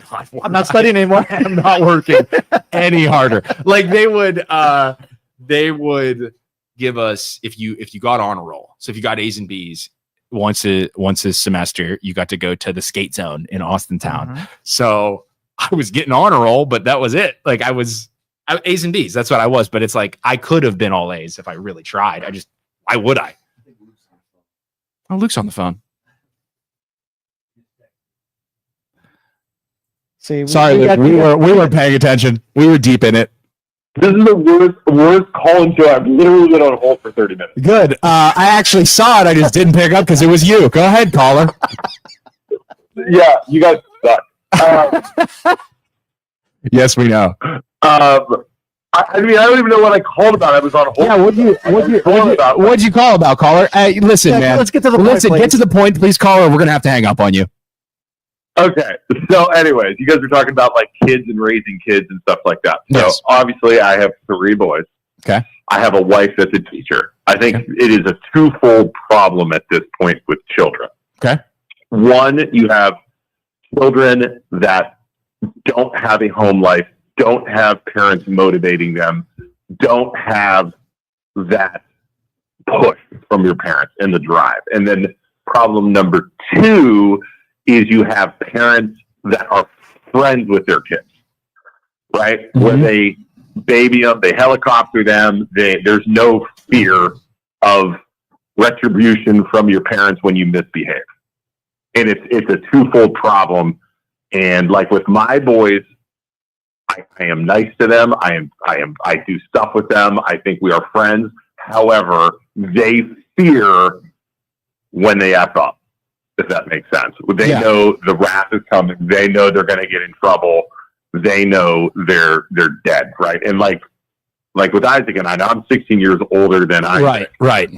not studying anymore. I'm not working any harder. Like, they would give us, if you got on a roll. So if you got A's and B's, once a semester, you got to go to the skate zone in Austintown. So I was getting on a roll, but that was it. Like, I A's and B's. That's what I was. But it's like, I could have been all A's if I really tried. Why would I? Oh, Luke's on the phone. See, Sorry, Luke. We were paying attention. We were deep in it. This is the worst call-in show. I've literally been on hold for 30 minutes. Good. I actually saw it. I just didn't pick up because it was you. Go ahead, caller. Yeah, you guys suck. Yes, we know. I mean, I don't even know what I called about. I was on hold. Yeah, what'd you call about, caller? Listen, man. Let's get to the point. Listen, get to the point, please, caller. We're gonna have to hang up on you. Okay. So, anyways, you guys were talking about like kids and raising kids and stuff like that. So, Yes. obviously, I have 3 boys. Okay. I have a wife that's a teacher. I think it is a twofold problem at this point with children. Okay. One, you have children that don't have a home life, don't have parents motivating them, don't have that push from your parents and the drive. And then problem number 2 is you have parents that are friends with their kids, right? Mm-hmm. Where they baby them, they helicopter them. There's no fear of retribution from your parents when you misbehave. And it's a twofold problem. And like with my boys, I am nice to them. I do stuff with them. I think we are friends. However, they fear when they F up, if that makes sense. They know the wrath is coming. They know they're going to get in trouble. They know they're dead, right? And like with Isaac and I, now I'm 16 years older than Isaac. Right.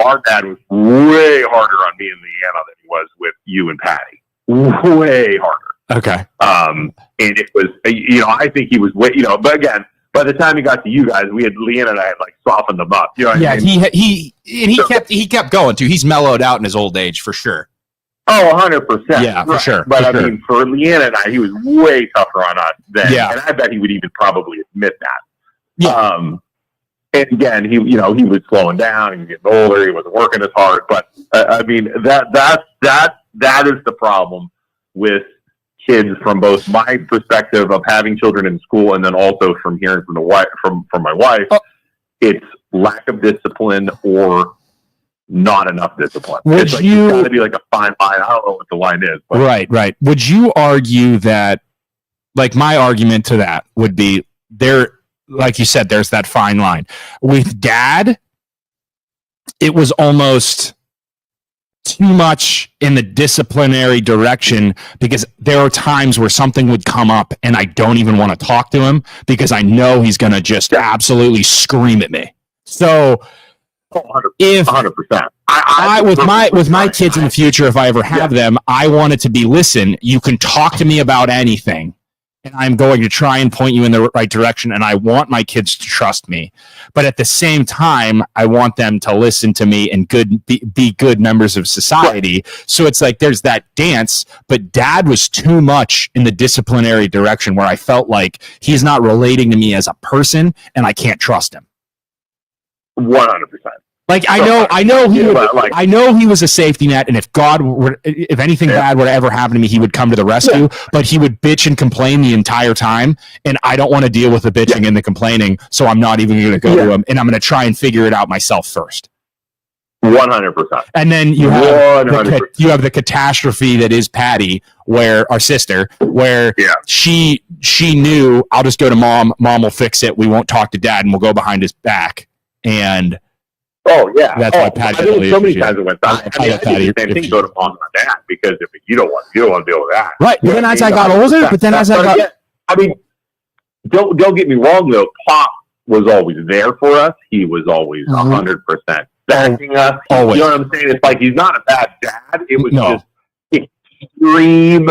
Our dad was way harder on me and Leanna than he was with you and Patty. Way harder. Okay. And it was, I think he was way, but again, by the time he got to you guys, Leanna and I had like softened them up. You know what I mean? He kept going too. He's mellowed out in his old age for sure. Oh, 100%. Yeah, for sure. But mean, for Leanna and I, he was way tougher on us then. Yeah. And I bet he would even probably admit that. Yeah. And again, he was slowing down. He was getting older. He wasn't working as hard. But I mean, that is the problem with kids from both my perspective of having children in school and then also from hearing from my wife. It's lack of discipline or not enough discipline. It's got to be like a fine line. I don't know what the line is. But. Right. Would you argue that, like my argument to that would be there, like you said, there's that fine line. With Dad, it was almost too much in the disciplinary direction because there are times where something would come up and I don't even want to talk to him because I know he's going to just absolutely scream at me. So 100%. With my kids in the future, if I ever have them, I want it to be, listen, you can talk to me about anything and I'm going to try and point you in the right direction. And I want my kids to trust me. But at the same time, I want them to listen to me and be good members of society. Right. So it's like there's that dance, but Dad was too much in the disciplinary direction where I felt like he's not relating to me as a person and I can't trust him. 100%. Like I know he was a safety net, and if anything bad were to ever happen to me, he would come to the rescue. Yeah. But he would bitch and complain the entire time, and I don't want to deal with the bitching and the complaining, so I'm not even going to go to him, and I'm going to try and figure it out myself first. 100%. And then you have the catastrophe that is Patty, where our sister, where she knew I'll just go to mom will fix it. We won't talk to Dad, and we'll go behind his back and. Oh yeah, that's why Patty. So many times it went down. I did the same thing. Go to mom and dad because if you don't want to deal with that, right? But then as I got older, don't get me wrong though. Pop was always there for us. He was always 100% backing us. Always. You know what I'm saying? It's like he's not a bad dad. It was just extreme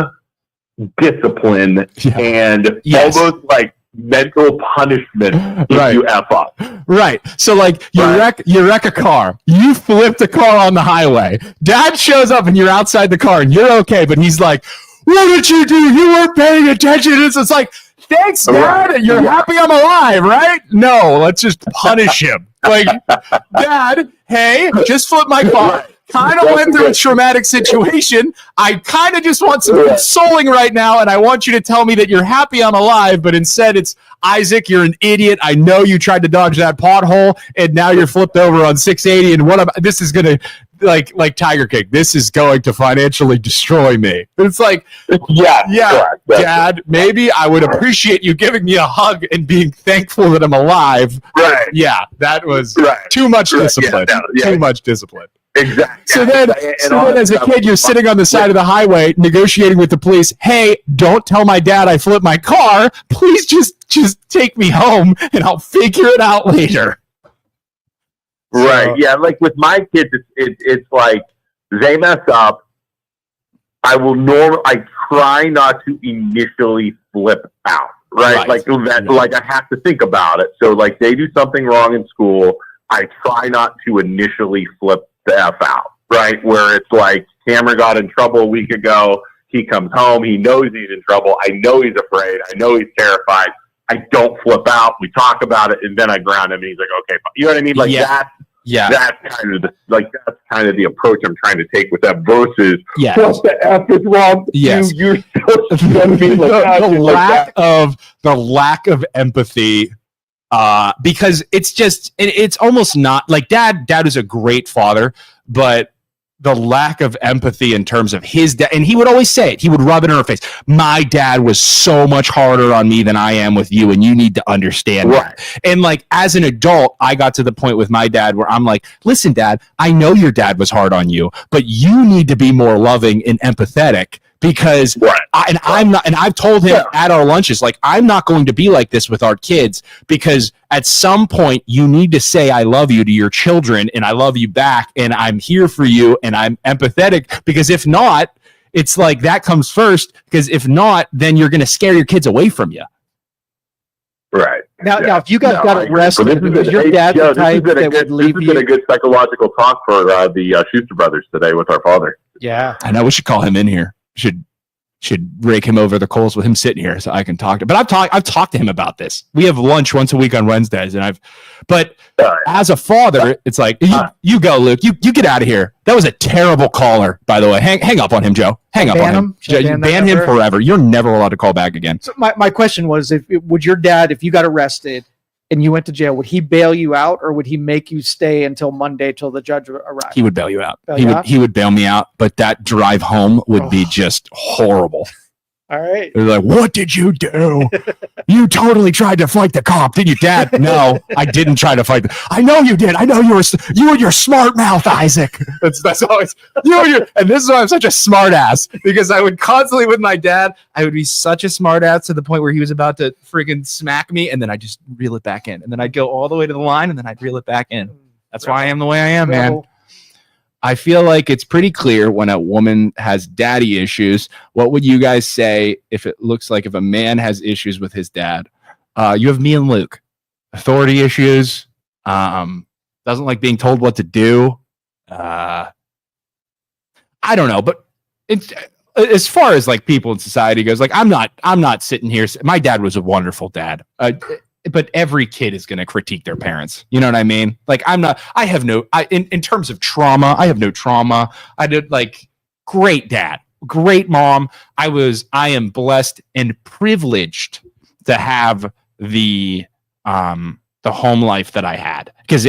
discipline and almost like mental punishment if you F up. Right. So like you wreck a car. You flipped a car on the highway. Dad shows up and you're outside the car and you're okay, but he's like, what did you do? You weren't paying attention. It's like, thanks, Dad. Right. You're happy I'm alive, right? No, let's just punish him. Like, Dad, hey, just flip my car. kind of went through a traumatic situation. I kind of just want some consoling right now, and I want you to tell me that you're happy I'm alive, but instead it's Isaac, you're an idiot. I know you tried to dodge that pothole, and now you're flipped over on 680, and this is going to, like Tiger King, this is going to financially destroy me. It's like, Dad, maybe I would appreciate you giving me a hug and being thankful that I'm alive. Right. Yeah, that was too much discipline. Too much discipline. Exactly. So then as a kid, you're sitting on the side of the highway negotiating with the police. Hey, don't tell my dad I flipped my car. Please just take me home and I'll figure it out later. Right. So, yeah. Like with my kids, it's like they mess up. I try not to initially flip out. Right. Like that. Like I have to think about it. So like they do something wrong in school. I try not to initially flip the F out, right? Where it's like Cameron got in trouble a week ago. He comes home. He knows he's in trouble. I know he's afraid. I know he's terrified. I don't flip out. We talk about it, and then I ground him, and he's like, okay, you know what I mean? Like that's kind of the approach I'm trying to take with that versus what the F is wrong. Yes. You're supposed to be like the lack of empathy. Because it's almost not like dad is a great father, but the lack of empathy in terms of his dad, and he would always say it, he would rub it in her face. My dad was so much harder on me than I am with you, and you need to understand that. And like as an adult, I got to the point with my dad where I'm like, listen, Dad, I know your dad was hard on you, but you need to be more loving and empathetic. Because I'm not, and I've told him at our lunches, like, I'm not going to be like this with our kids, because at some point you need to say I love you to your children, and I love you back, and I'm here for you, and I'm empathetic, because if not, it's like that comes first, because if not, then you're going to scare your kids away from you. Right. Now, if you guys got arrested, was your dad the type that would leave you? This has been a good psychological talk for the Schuster brothers today with our father. Yeah. I know we should call him in here. Should rake him over the coals with him sitting here so I can talk to him. But I've talked to him about this. We have lunch once a week on Wednesdays, and as a father, it's like you go, Luke. You get out of here. That was a terrible caller, by the way. Hang up on him, Joe. Hang up on him. Ban him forever. You're never allowed to call back again. So my question was, would your dad, if you got arrested and you went to jail, would he bail you out, or would he make you stay until Monday till the judge arrived? He would bail you out. He would bail me out, but that drive home would be just horrible. All right. They're like, what did you do? You totally tried to fight the cop, didn't you, Dad? No, I didn't try to fight. I know you did. I know you and your smart mouth, Isaac. That's always and this is why I'm such a smart ass, because I would constantly with my dad, I would be such a smart ass to the point where he was about to freaking smack me, and then I just reel it back in, and then I'd go all the way to the line, and then I'd reel it back in. That's why I am the way I am, man. I feel like it's pretty clear when a woman has daddy issues. What would you guys say if it looks like if a man has issues with his dad? You have me and Luke. Authority issues. Doesn't like being told what to do. I don't know, but it's as far as like people in society goes, like I'm not sitting here. My dad was a wonderful dad. But every kid is going to critique their parents. You know what I mean? Like in terms of trauma, I have no trauma. I did like great dad, great mom. I am blessed and privileged to have the home life that I had, because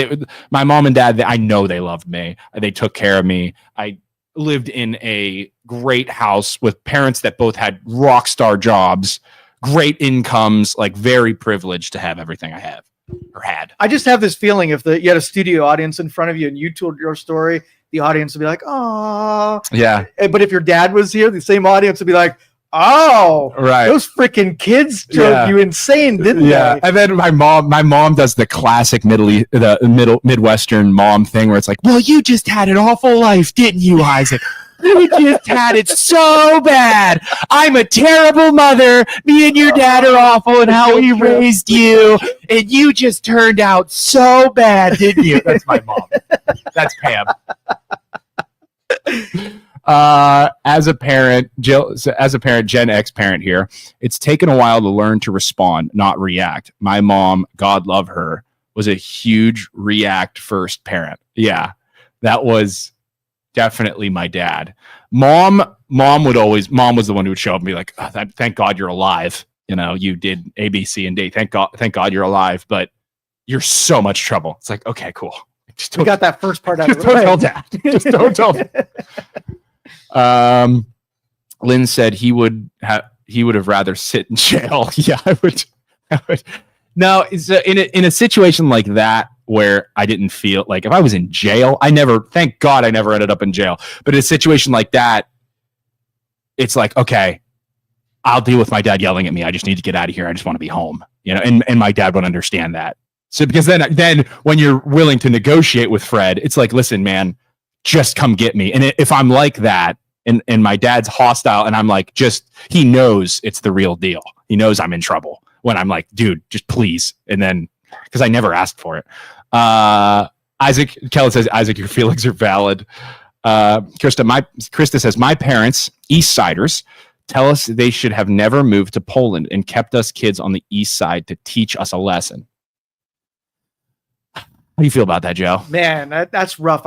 my mom and dad, I know they loved me. They took care of me. I lived in a great house with parents that both had rock star jobs, great incomes, like very privileged to have everything I have or had. I just have this feeling if you had a studio audience in front of you and you told your story, the audience would be like, oh. Yeah. But if your dad was here, the same audience would be like, oh, right. Those freaking kids drove you insane, didn't they? And then my mom does the classic Midwestern mom thing where it's like, well, you just had an awful life, didn't you, Isaac? You just had it so bad. I'm a terrible mother. Me and your dad are awful in how we raised you. And you just turned out so bad, didn't you? That's my mom. That's Pam. As a parent, Gen X parent here, it's taken a while to learn to respond, not react. My mom, God love her, was a huge react first parent. Yeah, that was definitely my dad. Mom was the one who would show up and be like, oh, thank God you're alive. You know, you did A, B, C, and D. Thank God you're alive, but you're so much trouble. It's like, okay, cool. We got that first part out of the way. Don't tell dad. Just don't tell dad. Lynn said he would have rather sit in jail. Yeah, I would. No, it's in a situation like that where I didn't feel like if I was in jail, thank God I never ended up in jail. But in a situation like that, it's like, okay, I'll deal with my dad yelling at me. I just need to get out of here. I just want to be home, you know, and my dad would understand that. So because then when you're willing to negotiate with Fred, it's like, listen, man, just come get me. And if I'm like that and my dad's hostile and I'm like, he knows it's the real deal. He knows I'm in trouble when I'm like, dude, just please. And then, because I never asked for it. Kelly says, Isaac, your feelings are valid. Krista says, my parents, East Siders, tell us they should have never moved to Poland and kept us kids on the East Side to teach us a lesson. How do you feel about that, Joe? Man, that's rough.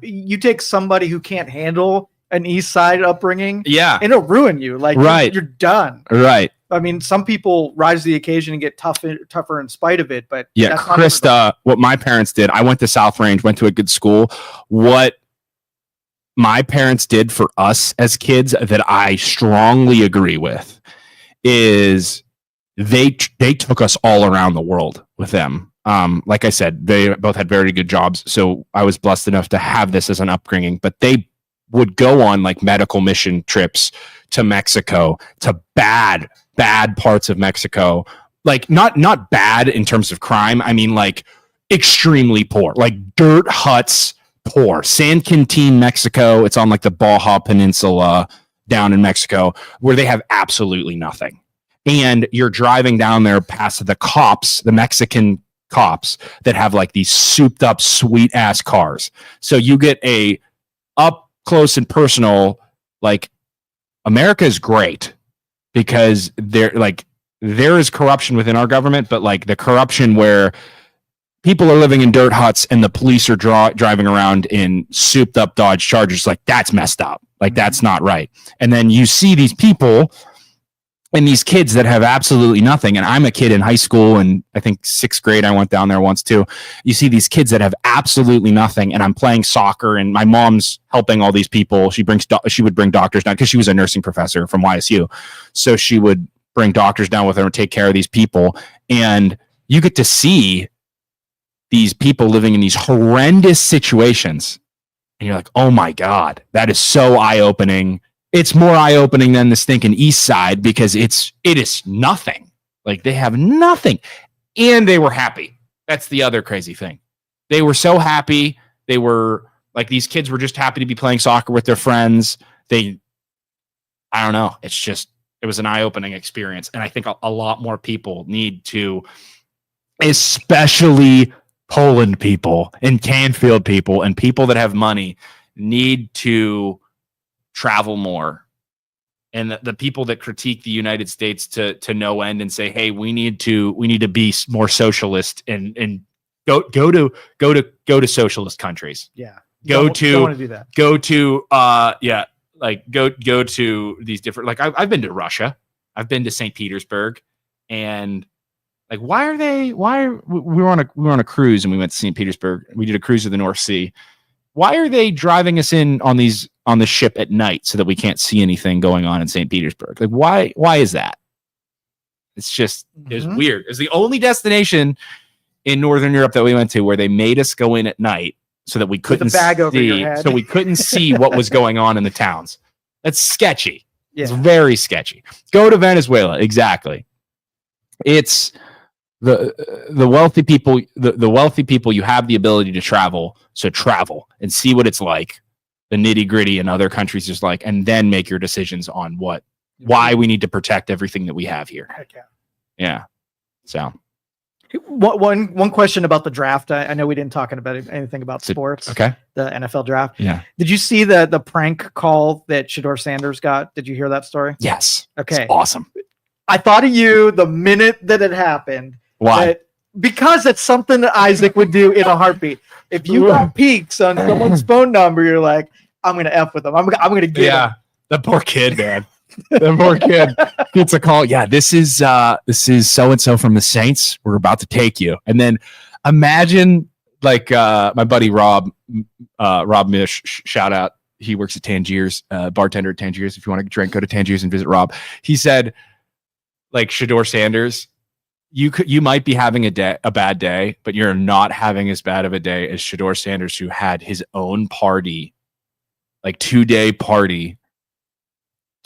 You take somebody who can't handle an East Side upbringing, yeah, and it'll ruin you. Like, right. You're done. Right. I mean, some people rise to the occasion and get tougher in spite of it, but yeah, Krista, what my parents did, I went to South Range, went to a good school. What my parents did for us as kids that I strongly agree with is they took us all around the world with them. Like I said, they both had very good jobs, so I was blessed enough to have this as an upbringing, but they would go on like medical mission trips to Mexico, to bad parts of Mexico. Like not bad in terms of crime. I mean, like extremely poor, like dirt huts, poor. San Quintin, Mexico. It's on like the Baja Peninsula down in Mexico where they have absolutely nothing. And you're driving down there past the cops, the Mexican cops that have like these souped up sweet ass cars. So you get a up close and personal, like America is great because there is corruption within our government, but like the corruption where people are living in dirt huts and the police are driving around in souped up Dodge Chargers, like that's messed up. Like that's not right. And then you see these people and these kids that have absolutely nothing. And I'm a kid in high school, and I think 6th grade, I went down there once too. You see these kids that have absolutely nothing, and I'm playing soccer, and my mom's helping all these people. She would bring doctors down because she was a nursing professor from YSU. So she would bring doctors down with her and take care of these people. And you get to see these people living in these horrendous situations. And you're like, oh my God, that is so eye-opening. It's more eye-opening than the stinking East Side because it is nothing. Like they have nothing. And they were happy. That's the other crazy thing. They were so happy. They were like, these kids were just happy to be playing soccer with their friends. I don't know. It was an eye-opening experience. And I think a lot more people need to, especially Poland people and Canfield people and people that have money, need to travel more. And the people that critique the United States to no end and say, hey, we need to be more socialist and go to socialist countries. Yeah. Don't want to do that. Go to these different, like I've been to Russia. I've been to St. Petersburg, and like, we were on a cruise and we went to St. Petersburg. We did a cruise to the North Sea. Why are they driving us in on the ship at night so that we can't see anything going on in St. Petersburg? Like, why is that? It's just, it's weird. It's the only destination in Northern Europe that we went to where they made us go in at night so that we couldn't see what was going on in the towns. That's sketchy. Yeah. It's very sketchy. Go to Venezuela. Exactly. It's the wealthy people, the wealthy people, you have the ability to travel. So travel and see what it's like, the nitty gritty in other countries is like, and then make your decisions on why we need to protect everything that we have here. Heck yeah. Yeah. So one question about the draft. I know we didn't talk about anything about sports. Okay. The NFL draft. Yeah. Did you see the prank call that Shedeur Sanders got? Did you hear that story? Yes. Okay. It's awesome. I thought of you the minute that it happened. Why? Because it's something that Isaac would do in a heartbeat. If you got peaks on someone's phone number, you're like, I'm gonna F with him. I'm gonna get him. The poor kid, man. The poor kid gets a call. Yeah, this is so and so from the Saints. We're about to take you. And then imagine like my buddy Rob Mish, shout out. He works at Tangiers, bartender at Tangiers. If you want to drink, go to Tangiers and visit Rob. He said, like Shedeur Sanders, you might be having a bad day, but you're not having as bad of a day as Shedeur Sanders, who had his own party, like 2-day party,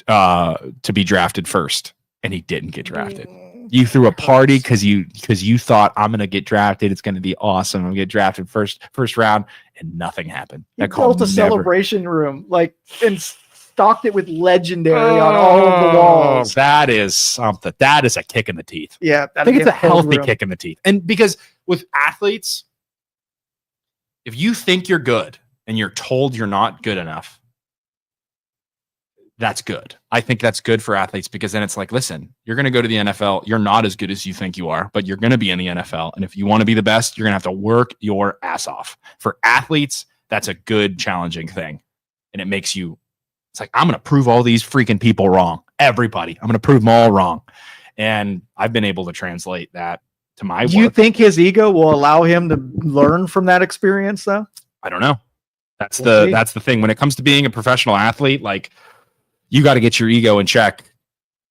to be drafted first, and he didn't get drafted. You threw a party because you thought, I'm gonna get drafted. It's gonna be awesome. I'm gonna get drafted first round, and nothing happened. He built a celebration room, like, and stocked it with legendary on all of the walls. That is something. That is a kick in the teeth. Yeah, I think it's a healthy kick in the teeth. And because with athletes, if you think you're good and you're told you're not good enough, that's good. I think that's good for athletes, because then it's like, listen, you're going to go to the NFL. You're not as good as you think you are, but you're going to be in the NFL. And if you want to be the best, you're going to have to work your ass off. For athletes, that's a good, challenging thing. And it makes you, it's like, I'm going to prove all these freaking people wrong. Everybody. I'm going to prove them all wrong. And I've been able to translate that to my work. Do you think his ego will allow him to learn from that experience, though? I don't know. That's the thing. When it comes to being a professional athlete, like, you got to get your ego in check,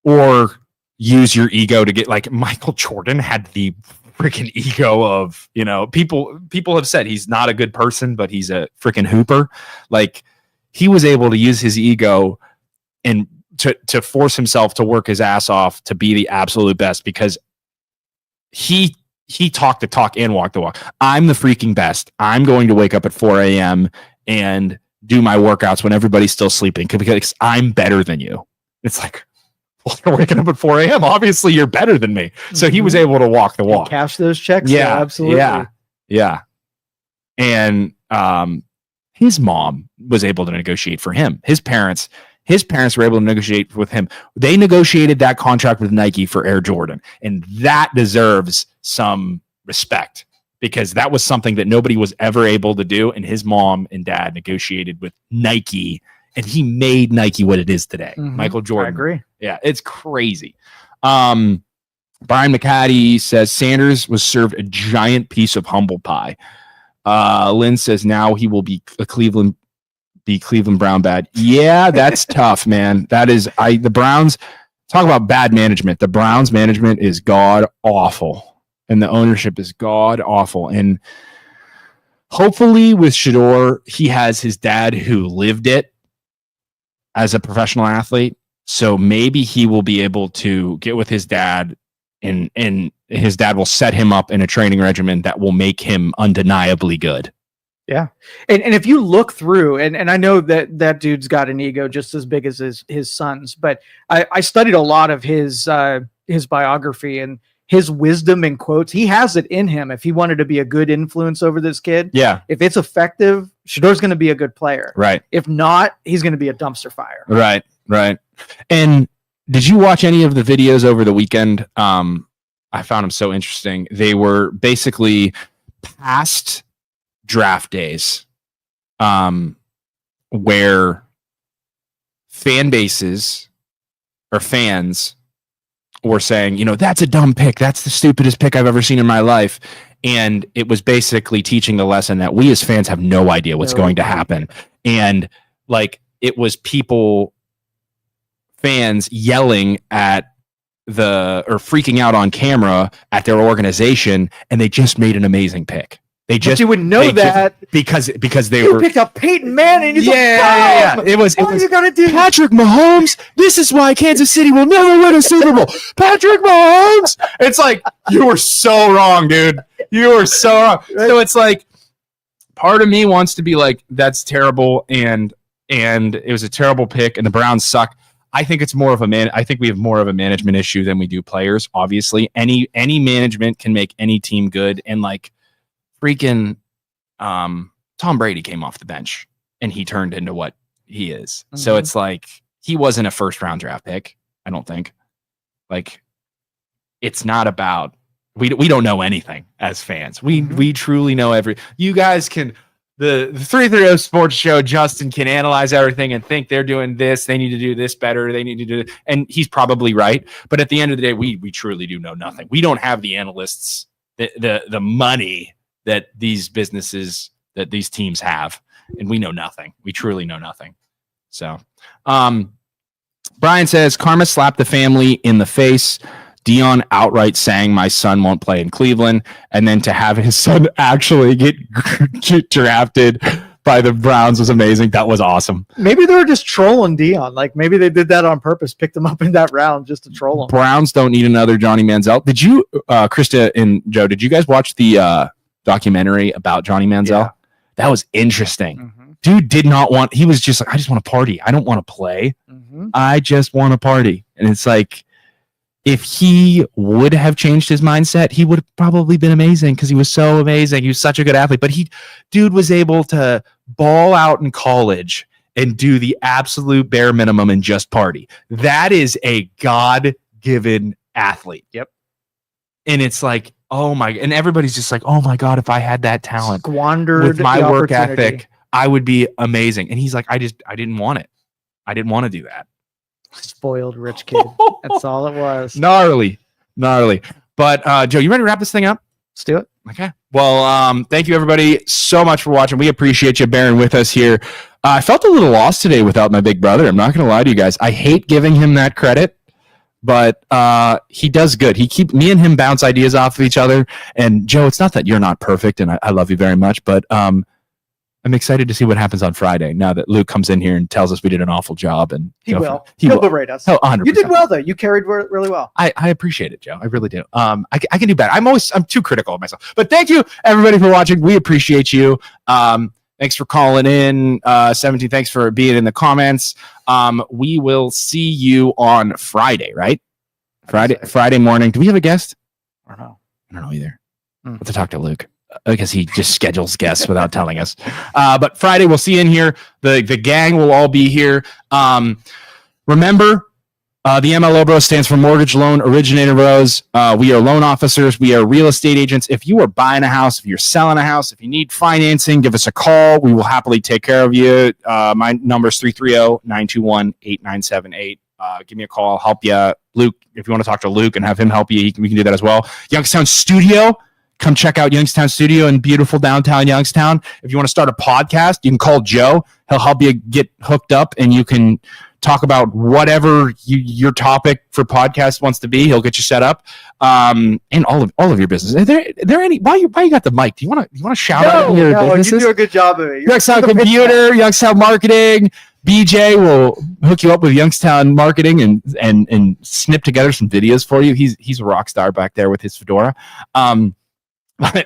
or use your ego to get, like, Michael Jordan had the freaking ego of, people have said he's not a good person, but he's a freaking hooper. Like, he was able to use his ego and to force himself to work his ass off to be the absolute best, because he talked the talk and walked the walk. I'm the freaking best. I'm going to wake up at 4 a.m. and do my workouts when everybody's still sleeping, because I'm better than you. It's like, well, you're waking up at 4 a.m. Obviously, you're better than me. So he was able to walk the walk. And cash those checks. Yeah, absolutely. Yeah. And his mom was able to negotiate for him. His parents were able to negotiate with him. They negotiated that contract with Nike for Air Jordan, and that deserves some respect, because that was something that nobody was ever able to do. And his mom and dad negotiated with Nike, and he made Nike what it is today. Michael Jordan. I agree. Yeah, it's crazy. Brian McCaddy says Sanders was served a giant piece of humble pie. Lynn says now he will be Cleveland Brown bad. Yeah, that's tough, man. That is, the Browns, talk about bad management. The Browns management is god awful. And the ownership is god awful. And hopefully with Shedeur, he has his dad who lived it as a professional athlete. So maybe he will be able to get with his dad, and his dad will set him up in a training regimen that will make him undeniably good. Yeah. And if you look through, and I know that dude's got an ego just as big as his son's, but I studied a lot of his biography, and his wisdom and quotes, he has it in him. If he wanted to be a good influence over this kid, if it's effective, Shedeur's going to be a good player. Right. If not, he's going to be a dumpster fire. Right. And did you watch any of the videos over the weekend? I found them so interesting. They were basically past draft days, where fan bases or fans were saying, that's a dumb pick. That's the stupidest pick I've ever seen in my life. And it was basically teaching the lesson that we as fans have no idea what's going to happen. And like, it was fans yelling at or freaking out on camera at their organization, and they just made an amazing pick. But you would know that because they picked up Peyton Manning. Yeah. It was you gonna do Patrick Mahomes. This is why Kansas City will never win a Super Bowl. Patrick Mahomes. It's like, you were so wrong, dude. You were so wrong. So it's like, part of me wants to be like, that's terrible, and it was a terrible pick, and the Browns suck. I think it's more of I think we have more of a management issue than we do players. Obviously, any management can make any team good, and like, freaking Tom Brady came off the bench and he turned into what he is. So it's like, he wasn't a first round draft pick, I don't think. Like, it's not about, we don't know anything as fans. We truly know you guys can the 330 Sports Show, Justin can analyze everything and think they're doing this. They need to do this better. They need to do it. And he's probably right. But at the end of the day, we truly do know nothing. We don't have the analysts, the money that these businesses, that these teams have. And we know nothing. We truly know nothing. So, Brian says, Karma slapped the family in the face. Dion outright saying my son won't play in Cleveland, and then to have his son actually get drafted by the Browns was amazing. That was awesome. Maybe they were just trolling Dion. Like maybe they did that on purpose, picked him up in that round just to troll him. Browns don't need another Johnny Manziel. Did you, Krista and Joe, did you guys watch the documentary about Johnny Manziel? Yeah. That was interesting. Mm-hmm. Dude did not want, he was just like, I just want to party. I don't want to play. Mm-hmm. I just want to party. And it's like, if he would have changed his mindset, he would have probably been amazing because he was so amazing. He was such a good athlete. But dude was able to ball out in college and do the absolute bare minimum and just party. That is a God-given athlete. Yep. And it's like, oh my, and everybody's just like, oh my God, if I had that talent, squandered with my work ethic, I would be amazing. And he's like, I didn't want it. I didn't want to do that. Spoiled rich kid. That's all it was. Gnarly. But Joe, you ready to wrap this thing up? Let's do it. Okay. Well, thank you everybody so much for watching. We appreciate you bearing with us here. I felt a little lost today without my big brother. I'm not going to lie to you guys. I hate giving him that credit, but he does good. Me and him bounce ideas off of each other. And Joe, it's not that you're not perfect, and I love you very much, but I'm excited to see what happens on Friday now that Luke comes in here and tells us we did an awful job. And He'll berate us. Oh, 100%. You did well, though. You carried really well. I appreciate it, Joe. I really do. I can do better. I'm too critical of myself. But thank you, everybody, for watching. We appreciate you. Thanks for calling in. 17, thanks for being in the comments. We will see you on Friday, right? Friday morning. Do we have a guest? I don't know. I don't know either. We'll have to talk to Luke. Because he just schedules guests without telling us. But Friday, we'll see you in here. The gang will all be here. Remember, the MLO Bros stands for Mortgage Loan Originator Bros. We are loan officers. We are real estate agents. If you are buying a house, if you're selling a house, if you need financing, give us a call. We will happily take care of you. My number is 330-921-8978. Give me a call. I'll help you. Luke, if you want to talk to Luke and have him help you, we can do that as well. Youngstown Studio. Come check out Youngstown Studio in beautiful downtown Youngstown. If you want to start a podcast, you can call Joe. He'll help you get hooked up, and you can talk about whatever your topic for podcast wants to be. He'll get you set up, and all of your business. Are there any? Why you got the mic? Do you want to shout out your businesses? You do a good job of it. Youngstown Computer, Youngstown Marketing. BJ will hook you up with Youngstown Marketing and snip together some videos for you. He's a rock star back there with his fedora.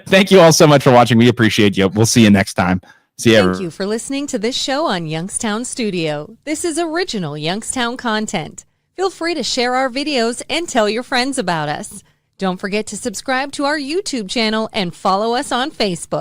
Thank you all so much for watching. We appreciate you. We'll see you next time. See you. Thank you for listening to this show on Youngstown Studio. This is original Youngstown content. Feel free to share our videos and tell your friends about us. Don't forget to subscribe to our YouTube channel and follow us on Facebook.